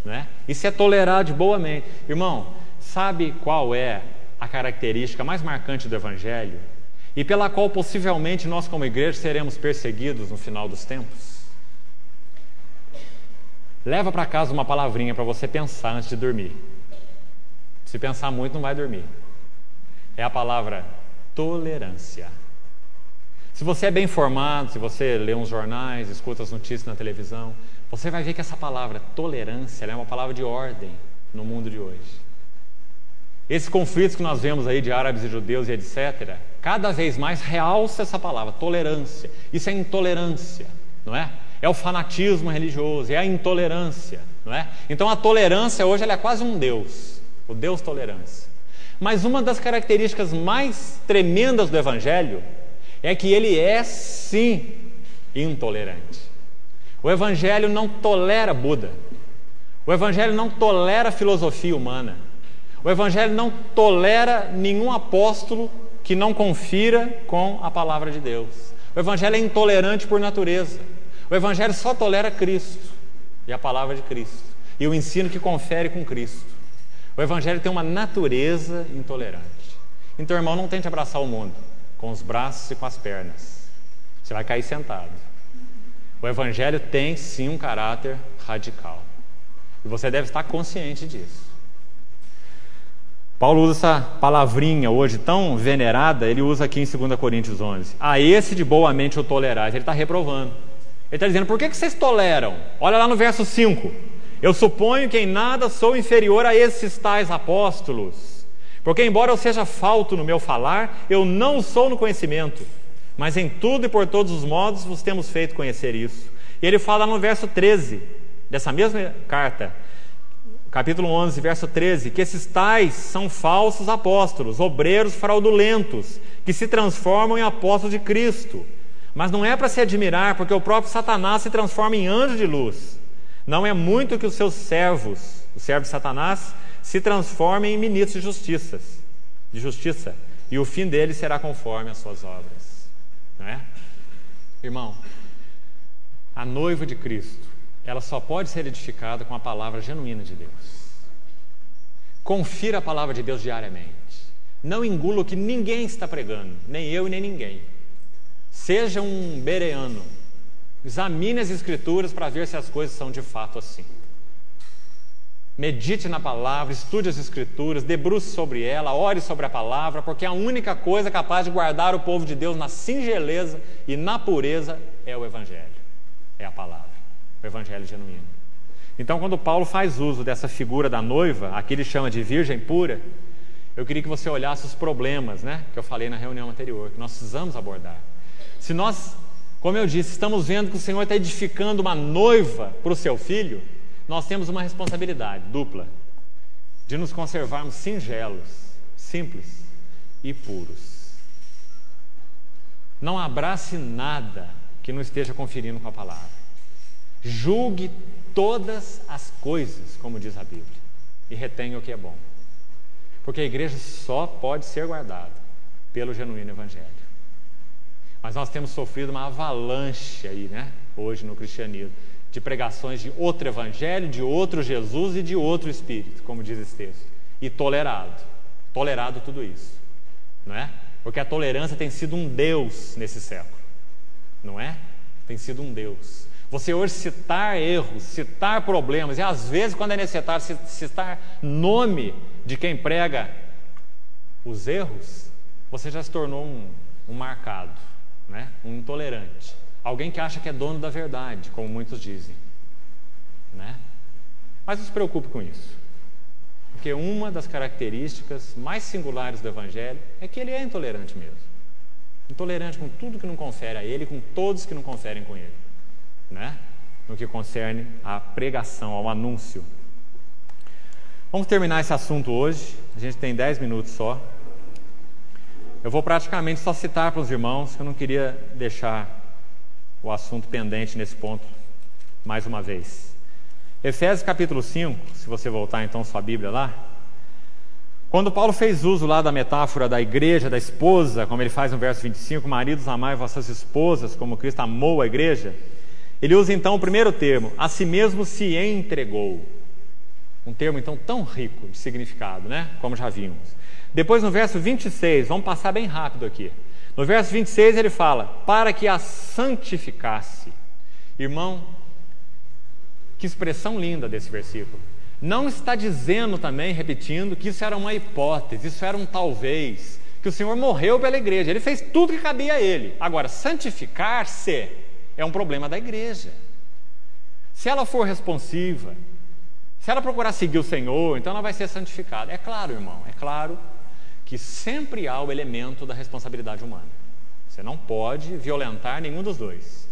né? Isso é tolerar de boa mente. Irmão, sabe qual é a característica mais marcante do Evangelho e pela qual possivelmente nós como igreja seremos perseguidos no final dos tempos? Leva para casa uma palavrinha para você pensar antes de dormir. Se pensar muito, não vai dormir. É a palavra tolerância. Se você é bem informado, se você lê uns jornais, escuta as notícias na televisão, você vai ver que essa palavra tolerância é uma palavra de ordem no mundo de hoje. Esses conflitos que nós vemos aí de árabes e judeus e etc., cada vez mais realça essa palavra, tolerância. Isso é intolerância, não é? É o fanatismo religioso, é a intolerância, não é? Então a tolerância hoje ela é quase um Deus. O Deus tolerância. Mas uma das características mais tremendas do Evangelho é que ele é, sim, intolerante. O Evangelho não tolera Buda. O Evangelho não tolera filosofia humana. O Evangelho não tolera nenhum apóstolo que não confira com a palavra de Deus. O Evangelho é intolerante por natureza. O Evangelho só tolera Cristo e a palavra de Cristo e o ensino que confere com Cristo. O Evangelho tem uma natureza intolerante. Então, irmão, não tente abraçar o mundo com os braços e com as pernas. Você vai cair sentado. O Evangelho tem, sim, um caráter radical. E você deve estar consciente disso. Paulo usa essa palavrinha hoje tão venerada, ele usa aqui em 2 Coríntios 11. A esse de boa mente o tolerais. Ele está reprovando. Ele está dizendo, por que vocês toleram? Olha lá no verso 5. Eu suponho que em nada sou inferior a esses tais apóstolos, porque embora eu seja falto no meu falar, eu não sou no conhecimento, mas em tudo e por todos os modos vos temos feito conhecer isso. E ele fala no verso 13, dessa mesma carta, capítulo 11, verso 13, que esses tais são falsos apóstolos, obreiros fraudulentos, que se transformam em apóstolos de Cristo. Mas não é para se admirar, porque o próprio Satanás se transforma em anjo de luz. Não é muito que os seus servos, os servos de Satanás, se transformem em ministros de justiça, e o fim deles será conforme as suas obras. Não é? Irmão, a noiva de Cristo, ela só pode ser edificada com a palavra genuína de Deus. Confira a palavra de Deus diariamente. Não engula o que ninguém está pregando, nem eu e nem ninguém. Seja um bereano. Examine as Escrituras para ver se as coisas são de fato assim. Medite na palavra, estude as Escrituras, debruce sobre ela, ore sobre a palavra, porque a única coisa capaz de guardar o povo de Deus na singeleza e na pureza é o Evangelho, é a palavra, o Evangelho genuíno. Então, quando Paulo faz uso dessa figura da noiva, aqui ele chama de virgem pura, eu queria que você olhasse os problemas, né, que eu falei na reunião anterior, que nós precisamos abordar. Se nós, como eu disse, estamos vendo que o Senhor está edificando uma noiva para o seu filho, nós temos uma responsabilidade dupla, de nos conservarmos singelos, simples e puros. Não abrace nada que não esteja conferindo com a palavra. Julgue todas as coisas, como diz a Bíblia, e retenha o que é bom. Porque a igreja só pode ser guardada pelo genuíno Evangelho. Mas nós temos sofrido uma avalanche aí, né, hoje no cristianismo, de pregações de outro Evangelho, de outro Jesus e de outro Espírito, como diz esse texto. E tolerado tudo isso, não é? Porque a tolerância tem sido um Deus nesse século, não é? Tem sido um Deus. Você hoje citar erros, citar problemas, e às vezes quando é necessário citar nome de quem prega os erros, você já se tornou um marcado, né? Um intolerante. Alguém que acha que é dono da verdade, como muitos dizem, né? Mas não se preocupe com isso, porque uma das características mais singulares do Evangelho é que ele é intolerante mesmo. Intolerante com tudo que não confere a ele, com todos que não conferem com ele, né? No que concerne à pregação, ao anúncio. Vamos terminar esse assunto hoje, a gente tem 10 minutos só. Eu vou praticamente só citar para os irmãos, que eu não queria deixar o assunto pendente nesse ponto mais uma vez. Efésios capítulo 5, se você voltar então sua Bíblia lá, Quando Paulo fez uso lá da metáfora da igreja, da esposa, como ele faz no verso 25, maridos, amai vossas esposas, como Cristo amou a igreja, ele usa então o primeiro termo, a si mesmo se entregou. Um termo então tão rico de significado, né? Como já vimos. Depois no verso 26, vamos passar bem rápido aqui. No verso 26 ele fala, para que a santificasse. Irmão, que expressão linda desse versículo. Não está dizendo também, repetindo, que isso era uma hipótese, isso era um talvez, que o Senhor morreu pela igreja, ele fez tudo que cabia a ele. Agora, santificar-se é um problema da igreja. Se ela for responsiva, se ela procurar seguir o Senhor, então ela vai ser santificada. É claro, irmão, é claro que sempre há o elemento da responsabilidade humana. Você não pode violentar nenhum dos dois.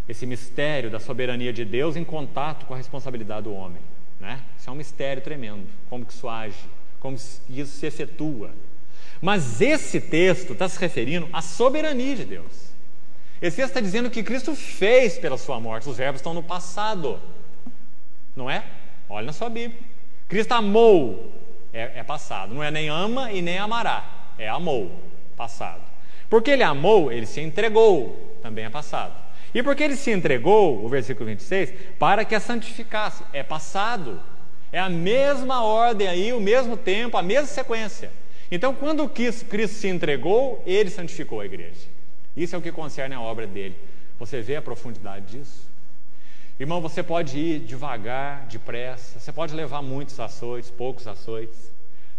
Esse mistério da soberania de Deus em contato com a responsabilidade do homem, né? Isso é um mistério tremendo, como que isso age, como isso se efetua. Mas esse texto está se referindo à soberania de Deus. Esse texto está dizendo que Cristo fez pela sua morte. Os verbos estão no passado, não é? Olha na sua Bíblia. Cristo amou, é passado. Não é nem ama e nem amará, é amou, passado. Porque ele amou, ele se entregou, também é passado. E porque ele se entregou, o versículo 26, para que a santificasse, é passado. É a mesma ordem aí, o mesmo tempo, a mesma sequência. Então, quando Cristo se entregou, ele santificou a igreja. Isso é o que concerne a obra dele. Você vê a profundidade disso? Irmão, você pode ir devagar, depressa, você pode levar muitos açoites, poucos açoites.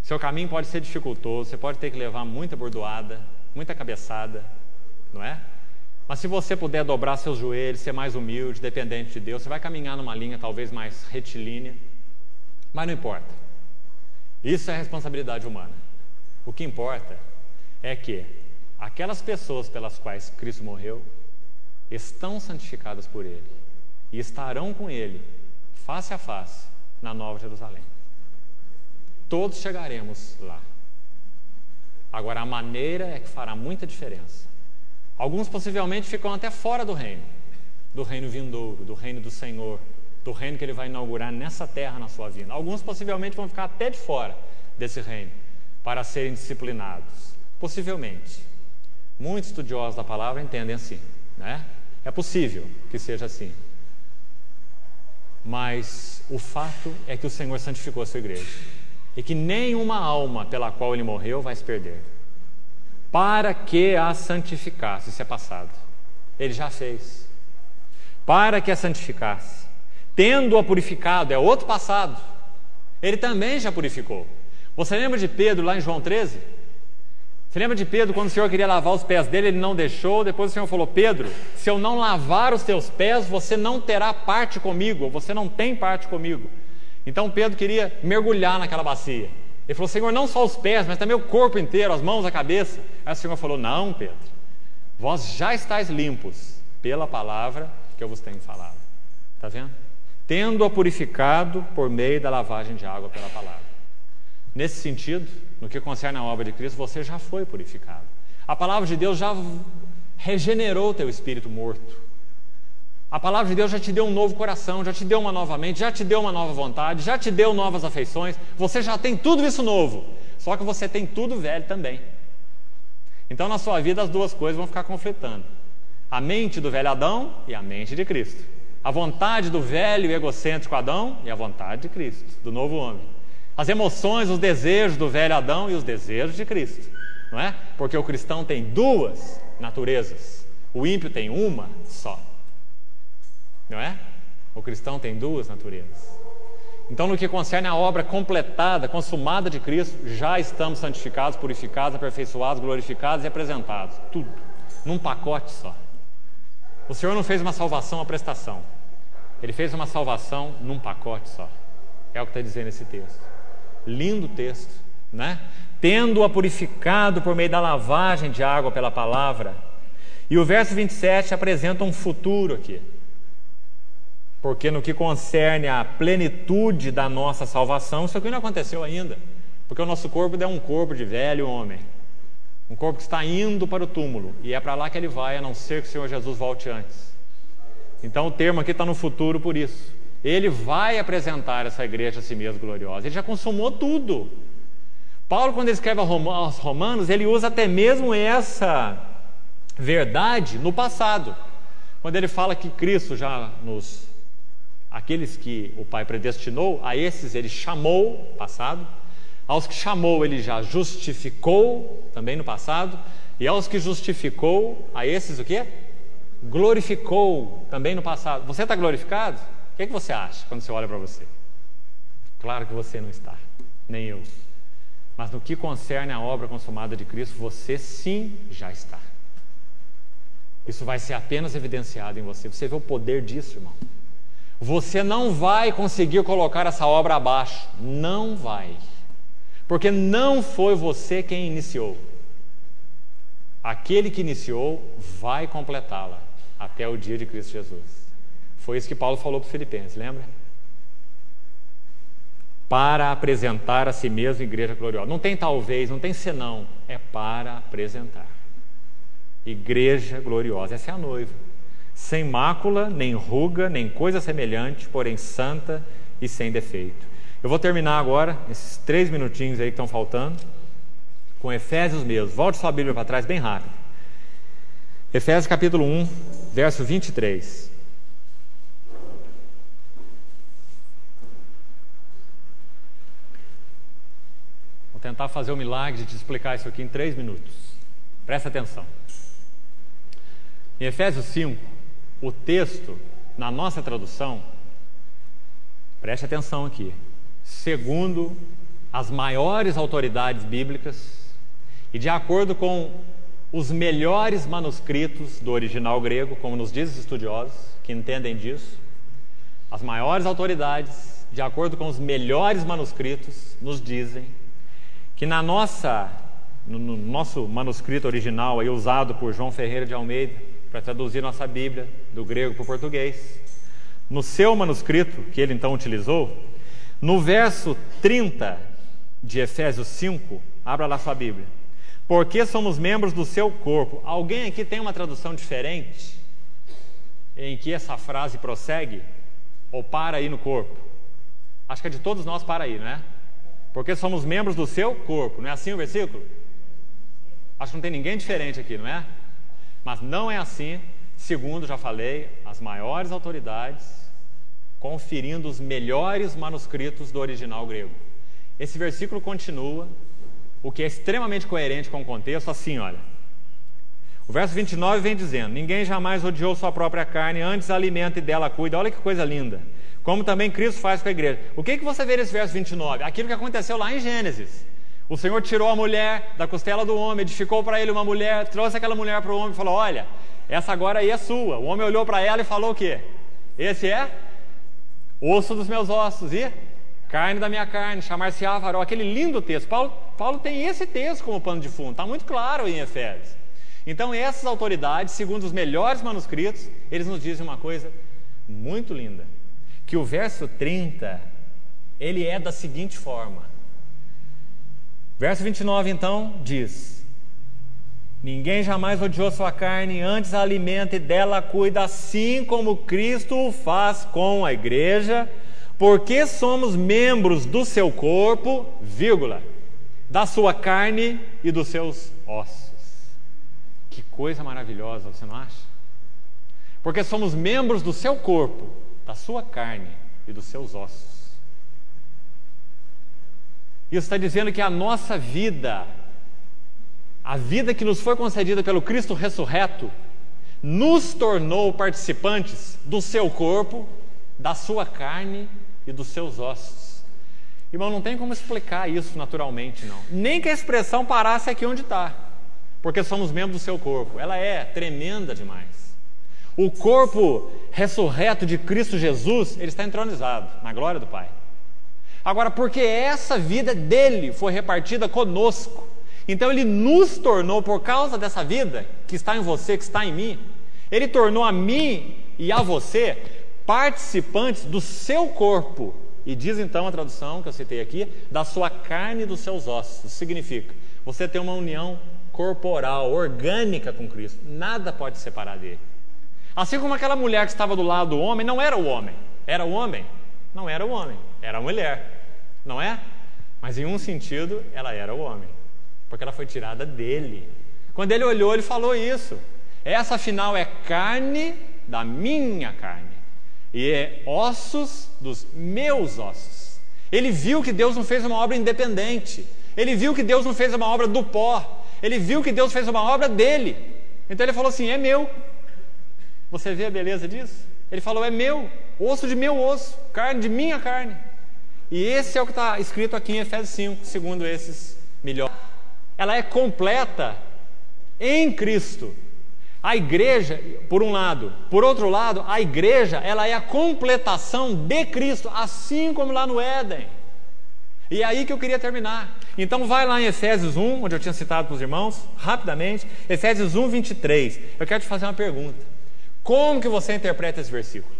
Seu caminho pode ser dificultoso, você pode ter que levar muita bordoada, muita cabeçada, não é? Mas se você puder dobrar seus joelhos, ser mais humilde, dependente de Deus, você vai caminhar numa linha talvez mais retilínea, mas não importa. Isso é responsabilidade humana. O que importa é que aquelas pessoas pelas quais Cristo morreu estão santificadas por Ele e estarão com Ele, face a face, na Nova Jerusalém. Todos chegaremos lá. Agora, a maneira é que fará muita diferença. Alguns possivelmente ficam até fora do reino vindouro, do reino do Senhor, do reino que Ele vai inaugurar nessa terra na sua vida. Alguns possivelmente vão ficar até de fora desse reino, para serem disciplinados. Possivelmente. Muitos estudiosos da palavra entendem assim, né? É possível que seja assim. Mas o fato é que o Senhor santificou a sua igreja. E que nenhuma alma pela qual Ele morreu vai se perder. Para que a santificasse, isso é passado. Ele já fez. Para que a santificasse. Tendo-a purificado, é outro passado. Ele também já purificou. Você lembra de Pedro lá em João 13? Você lembra de Pedro quando o Senhor queria lavar os pés dele, ele não deixou, depois o Senhor falou, Pedro, se eu não lavar os teus pés, você não terá parte comigo, ou você não tem parte comigo. Então Pedro queria mergulhar naquela bacia. Ele falou, Senhor, não só os pés, mas também o corpo inteiro, as mãos, a cabeça. Aí o Senhor falou, não, Pedro, vós já estáis limpos pela palavra que eu vos tenho falado. Está vendo? Tendo-a purificado por meio da lavagem de água pela palavra. Nesse sentido, no que concerne a obra de Cristo, você já foi purificado. A palavra de Deus já regenerou o teu espírito morto. A palavra de Deus já te deu um novo coração, já te deu uma nova mente, já te deu uma nova vontade, já te deu novas afeições. Você já tem tudo isso novo, só que você tem tudo velho também. Então na sua vida as duas coisas vão ficar conflitando. A mente do velho Adão e a mente de Cristo. A vontade do velho e egocêntrico Adão e a vontade de Cristo, do novo homem. As emoções, os desejos do velho Adão e os desejos de Cristo, não é? Porque o cristão tem duas naturezas, o ímpio tem uma só, não é? O cristão tem duas naturezas. Então, no que concerne a obra completada, consumada de Cristo, já estamos santificados, purificados, aperfeiçoados, glorificados e apresentados, tudo, num pacote só. O Senhor não fez uma salvação à prestação, Ele fez uma salvação num pacote só. É o que está dizendo esse texto. Lindo texto, né? Tendo-a purificado por meio da lavagem de água pela palavra. E o verso 27 apresenta um futuro aqui. Porque no que concerne à plenitude da nossa salvação, isso aqui não aconteceu ainda. Porque o nosso corpo é um corpo de velho homem. Um corpo que está indo para o túmulo. E é para lá que ele vai, a não ser que o Senhor Jesus volte antes. Então o termo aqui está no futuro por isso. Ele vai apresentar essa igreja a si mesmo gloriosa. Ele já consumou tudo. Paulo, quando ele escreve aos Romanos, ele usa até mesmo essa verdade no passado. Quando ele fala que Cristo aqueles que o Pai predestinou, a esses ele chamou, passado. Aos que chamou, ele já justificou, também no passado. E aos que justificou, a esses o quê? Glorificou, também no passado. Você está glorificado? O que você acha quando você olha para você? Claro que você não está, nem eu. Mas no que concerne a obra consumada de Cristo, você sim já está. Isso vai ser apenas evidenciado em você. Você vê o poder disso, irmão? Você não vai conseguir colocar essa obra abaixo. Não vai. Porque não foi você quem iniciou. Aquele que iniciou vai completá-la até o dia de Cristo Jesus. Foi isso que Paulo falou para os Filipenses, lembra? Para apresentar a si mesmo igreja gloriosa. Não tem talvez, não tem senão. É para apresentar. Igreja gloriosa. Essa é a noiva. Sem mácula, nem ruga, nem coisa semelhante, porém santa e sem defeito. Eu vou terminar agora, esses 3 minutinhos aí que estão faltando, com Efésios mesmo. Volte sua Bíblia para trás bem rápido. Efésios capítulo 1, verso 23. Vou tentar fazer o milagre de te explicar isso aqui em 3 minutos. Presta atenção. Em Efésios 5, o texto, na nossa tradução, preste atenção aqui, segundo as maiores autoridades bíblicas e de acordo com os melhores manuscritos do original grego, como nos dizem os estudiosos que entendem disso, as maiores autoridades, de acordo com os melhores manuscritos, nos dizem que no nosso manuscrito original, aí, usado por João Ferreira de Almeida, para traduzir nossa Bíblia do grego para o português, no seu manuscrito, que ele então utilizou, no verso 30 de Efésios 5, abra lá sua Bíblia, porque somos membros do seu corpo. Alguém aqui tem uma tradução diferente, em que essa frase prossegue, ou para aí no corpo? Acho que é de todos nós para aí, não é? Porque somos membros do seu corpo, não é assim o versículo? Acho que não tem ninguém diferente aqui, não é? Mas não é assim, segundo, já falei, as maiores autoridades, conferindo os melhores manuscritos do original grego. Esse versículo continua, o que é extremamente coerente com o contexto, assim, olha. O verso 29 vem dizendo: ninguém jamais odiou sua própria carne, antes alimenta e dela cuida. Olha que coisa linda. Como também Cristo faz com a igreja. O que você vê nesse verso 29? Aquilo que aconteceu lá em Gênesis. O Senhor tirou a mulher da costela do homem, edificou para ele uma mulher, trouxe aquela mulher para o homem e falou: olha, essa agora aí é sua. O homem olhou para ela e falou o quê? Esse é osso dos meus ossos e carne da minha carne, chamar-se-á varão. Aquele lindo texto. Paulo tem esse texto como pano de fundo, está muito claro em Efésios. Então essas autoridades, segundo os melhores manuscritos, eles nos dizem uma coisa muito linda, que o verso 30, ele é da seguinte forma. Verso 29 então diz: ninguém jamais odiou sua carne, antes a alimenta e dela cuida, assim como Cristo o faz com a igreja, porque somos membros do seu corpo, vírgula, da sua carne e dos seus ossos. Que coisa maravilhosa, você não acha? Porque somos membros do seu corpo, da sua carne e dos seus ossos. Isso está dizendo que a nossa vida, a vida que nos foi concedida pelo Cristo ressurreto, nos tornou participantes do seu corpo, da sua carne e dos seus ossos. Irmão, não tem como explicar isso naturalmente, não. Nem que a expressão parasse aqui onde está, porque somos membros do seu corpo. Ela é tremenda demais. O corpo ressurreto de Cristo Jesus, ele está entronizado na glória do Pai. Agora, porque essa vida dele foi repartida conosco, então ele nos tornou, por causa dessa vida que está em você, que está em mim, ele tornou a mim e a você participantes do seu corpo. E diz então a tradução que eu citei aqui, da sua carne e dos seus ossos. Isso significa, você tem uma união corporal, orgânica com Cristo. Nada pode separar dele. Assim como aquela mulher que estava do lado do homem, não era o homem. Era o homem? Não era o homem, era a mulher. Não é? Mas em um sentido, ela era o homem, porque ela foi tirada dele. Quando ele olhou, ele falou isso. Essa, afinal, é carne da minha carne e é ossos dos meus ossos. Ele viu que Deus não fez uma obra independente. Ele viu que Deus não fez uma obra do pó. Ele viu que Deus fez uma obra dele. Então ele falou assim, é meu. Você vê a beleza disso? Ele falou, é meu, osso de meu osso, carne de minha carne. E esse é o que está escrito aqui em Efésios 5, segundo esses melhores. Ela é completa em Cristo. A igreja, por um lado. Por outro lado, a igreja, ela é a completação de Cristo, assim como lá no Éden. E é aí que eu queria terminar. Então vai lá em Efésios 1, onde eu tinha citado para os irmãos, rapidamente. Efésios 1, 23. Eu quero te fazer uma pergunta. Como que você interpreta esse versículo?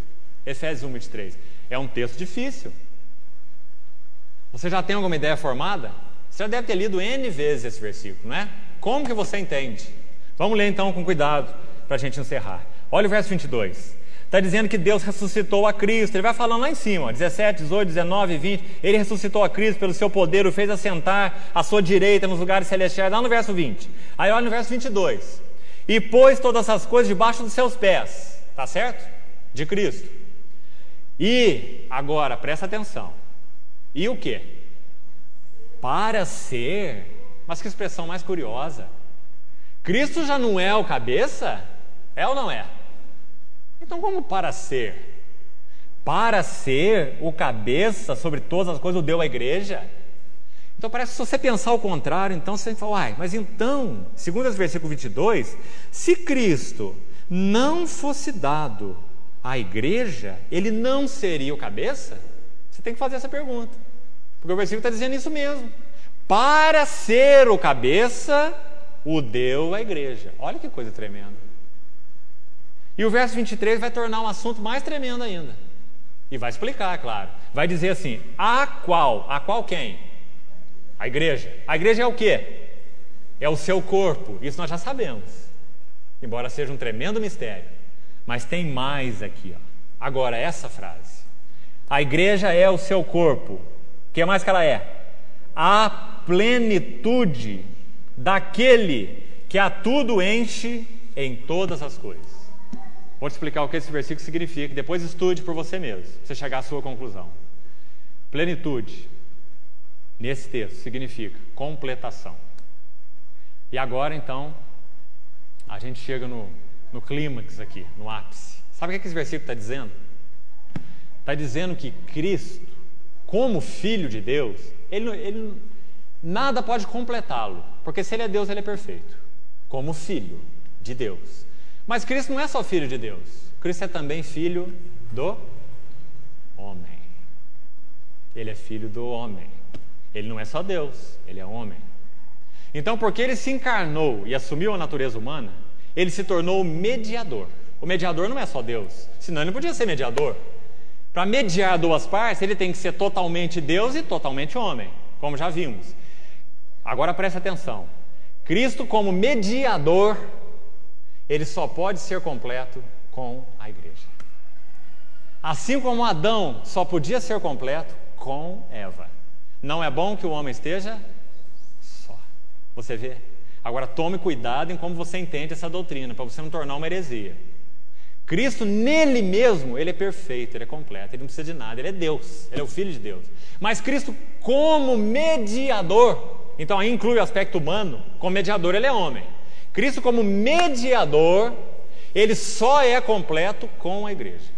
Efésios 1, 23. É um texto difícil. Você já tem alguma ideia formada? Você já deve ter lido N vezes esse versículo, não é? Como que você entende? Vamos ler então com cuidado para a gente encerrar. Olha o verso 22. Está dizendo que Deus ressuscitou a Cristo. Ele vai falando lá em cima, ó, 17, 18, 19, 20. Ele ressuscitou a Cristo pelo seu poder, o fez assentar à sua direita nos lugares celestiais. Lá no verso 20. Aí olha no verso 22. E pôs todas essas coisas debaixo dos seus pés. Tá certo? De Cristo. E agora, presta atenção. E o quê? Para ser. Mas que expressão mais curiosa. Cristo já não é o cabeça? É ou não é? Então como para ser? Para ser o cabeça sobre todas as coisas, o deu à igreja? Então parece que se você pensar o contrário, então você fala, uai, mas então, segundo esse versículo 22, se Cristo não fosse dado à igreja, ele não seria o cabeça? Você tem que fazer essa pergunta, porque o versículo está dizendo isso mesmo. Para ser o cabeça, o deu à igreja. Olha que coisa tremenda. E o verso 23 vai tornar um assunto mais tremendo ainda. E vai explicar, claro. Vai dizer assim, a qual quem? A igreja. A igreja é o quê? É o seu corpo. Isso nós já sabemos. Embora seja um tremendo mistério. Mas tem mais aqui, ó. Agora, essa frase. A igreja é o seu corpo. O que mais que ela é? A plenitude daquele que a tudo enche em todas as coisas. Vou te explicar o que esse versículo significa. Depois estude por você mesmo, para você chegar à sua conclusão. Plenitude, nesse texto, significa completação. E agora, então, a gente chega no clímax aqui, no ápice. Sabe o que esse versículo está dizendo? Está dizendo que Cristo, como Filho de Deus, ele nada pode completá-lo, porque se ele é Deus, ele é perfeito, como Filho de Deus. Mas Cristo não é só Filho de Deus, Cristo é também Filho do homem. Ele é Filho do homem. Ele não é só Deus, ele é homem. Então, porque ele se encarnou e assumiu a natureza humana, ele se tornou mediador. O mediador não é só Deus, senão ele não podia ser mediador. Para mediar duas partes, ele tem que ser totalmente Deus e totalmente homem, como já vimos. Agora preste atenção. Cristo, como mediador, ele só pode ser completo com a igreja. Assim como Adão só podia ser completo com Eva. Não é bom que o homem esteja só. Você vê? Agora tome cuidado em como você entende essa doutrina, para você não tornar uma heresia. Cristo, nele mesmo, ele é perfeito, ele é completo, ele não precisa de nada, ele é Deus, ele é o Filho de Deus. Mas Cristo, como mediador, então aí inclui o aspecto humano, como mediador ele é homem. Cristo, como mediador, ele só é completo com a igreja.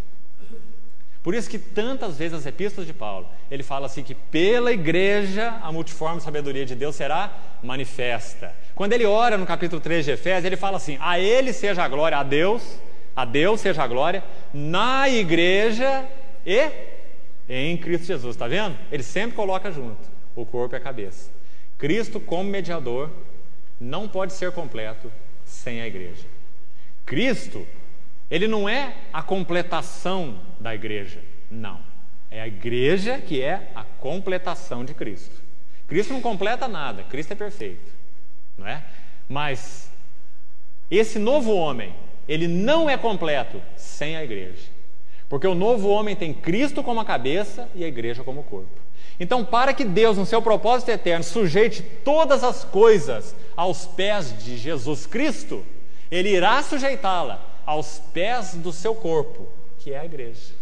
Por isso que tantas vezes nas epístolas de Paulo, ele fala assim que pela igreja a multiforme sabedoria de Deus será manifesta. Quando ele ora no capítulo 3 de Efésios, ele fala assim, a ele seja a glória, a Deus seja a glória, na igreja e em Cristo Jesus. Está vendo? Ele sempre coloca junto o corpo e a cabeça. Cristo, como mediador, não pode ser completo sem a igreja. Cristo, ele não é a completação da igreja, não. É a igreja que é a completação de Cristo. Cristo não completa nada, Cristo é perfeito, não é? Mas esse novo homem, ele não é completo sem a igreja. Porque o novo homem tem Cristo como a cabeça e a igreja como o corpo. Então, para que Deus, no seu propósito eterno, sujeite todas as coisas aos pés de Jesus Cristo, Ele irá sujeitá-la aos pés do seu corpo, que é a igreja.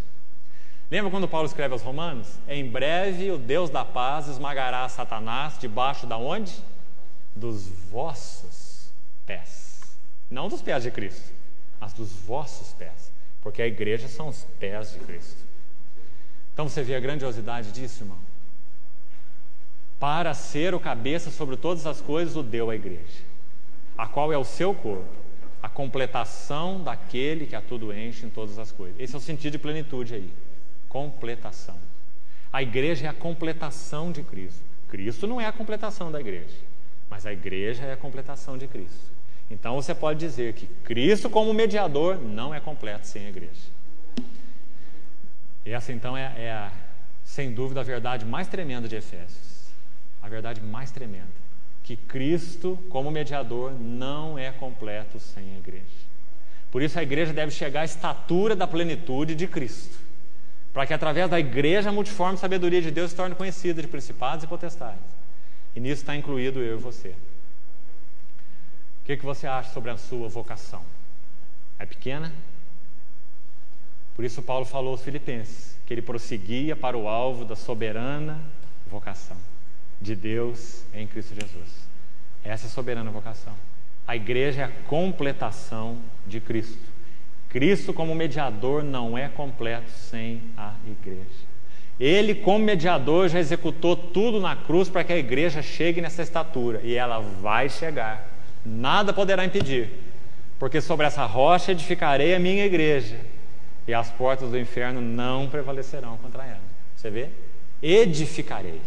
Lembra quando Paulo escreve aos Romanos? Em breve o Deus da paz esmagará Satanás debaixo da onde? Dos vossos pés. Não dos pés de Cristo, mas dos vossos pés. Porque a igreja são os pés de Cristo. Então você vê a grandiosidade disso, irmão? Para ser o cabeça sobre todas as coisas, o deu à igreja, a qual é o seu corpo, a completação daquele que a tudo enche em todas as coisas. Esse é o sentido de plenitude aí. Completação. A igreja é a completação de Cristo. Cristo não é a completação da igreja, mas a igreja é a completação de Cristo. Então você pode dizer que Cristo como mediador não é completo sem a igreja. E essa então sem dúvida a verdade mais tremenda de Efésios. A verdade mais tremenda, que Cristo como mediador não é completo sem a igreja. Por isso a igreja deve chegar à estatura da plenitude de Cristo, para que através da igreja a multiforme sabedoria de Deus se torne conhecida de principados e potestades. E nisso está incluído eu e você. O que você acha sobre a sua vocação? É pequena? Por isso Paulo falou aos Filipenses que ele prosseguia para o alvo da soberana vocação de Deus em Cristo Jesus. Essa é a soberana vocação. A igreja é a completação de Cristo. Cristo como mediador não é completo sem a igreja. Ele como mediador já executou tudo na cruz para que a igreja chegue nessa estatura. E ela vai chegar. Nada poderá impedir. Porque sobre essa rocha edificarei a minha igreja. E as portas do inferno não prevalecerão contra ela. Você vê? Edificarei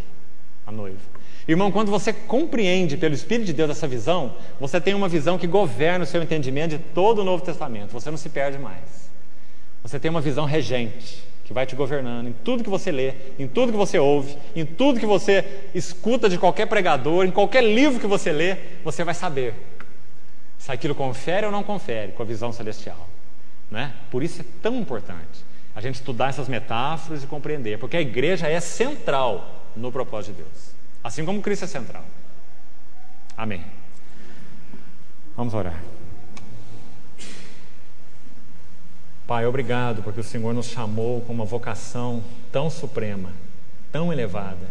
a noiva. Irmão, quando você compreende pelo Espírito de Deus essa visão, você tem uma visão que governa o seu entendimento de todo o Novo Testamento. Você não se perde mais. Você tem uma visão regente, que vai te governando em tudo que você lê, em tudo que você ouve, em tudo que você escuta de qualquer pregador, em qualquer livro que você lê, você vai saber se aquilo confere ou não confere com a visão celestial, né? Por isso é tão importante a gente estudar essas metáforas e compreender, porque a igreja é central no propósito de Deus, assim como Cristo é central. Amém. Vamos orar. Pai, obrigado porque o Senhor nos chamou com uma vocação tão suprema, tão elevada.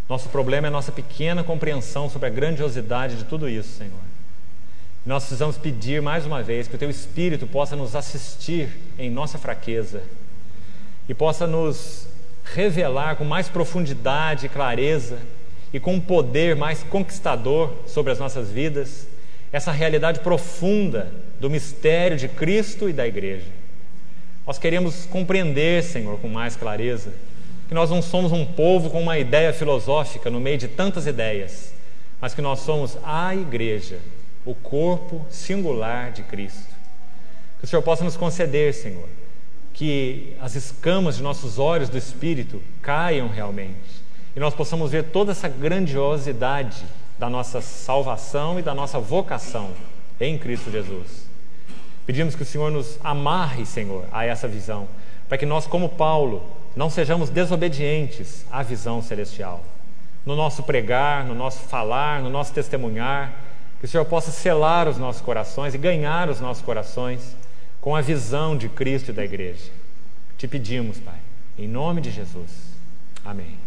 Nosso problema é a nossa pequena compreensão sobre a grandiosidade de tudo isso, Senhor. Nós precisamos pedir mais uma vez que o Teu Espírito possa nos assistir em nossa fraqueza e possa nos revelar com mais profundidade e clareza e com um poder mais conquistador sobre as nossas vidas essa realidade profunda do mistério de Cristo e da igreja. Nós queremos compreender, Senhor, com mais clareza, que nós não somos um povo com uma ideia filosófica no meio de tantas ideias, mas que nós somos a igreja, o corpo singular de Cristo. Que o Senhor possa nos conceder, Senhor, que as escamas de nossos olhos do Espírito caiam realmente e nós possamos ver toda essa grandiosidade da nossa salvação e da nossa vocação em Cristo Jesus. Pedimos que o Senhor nos amarre, Senhor, a essa visão, para que nós, como Paulo, não sejamos desobedientes à visão celestial. No nosso pregar, no nosso falar, no nosso testemunhar, que o Senhor possa selar os nossos corações e ganhar os nossos corações com a visão de Cristo e da igreja. Te pedimos, Pai, em nome de Jesus. Amém.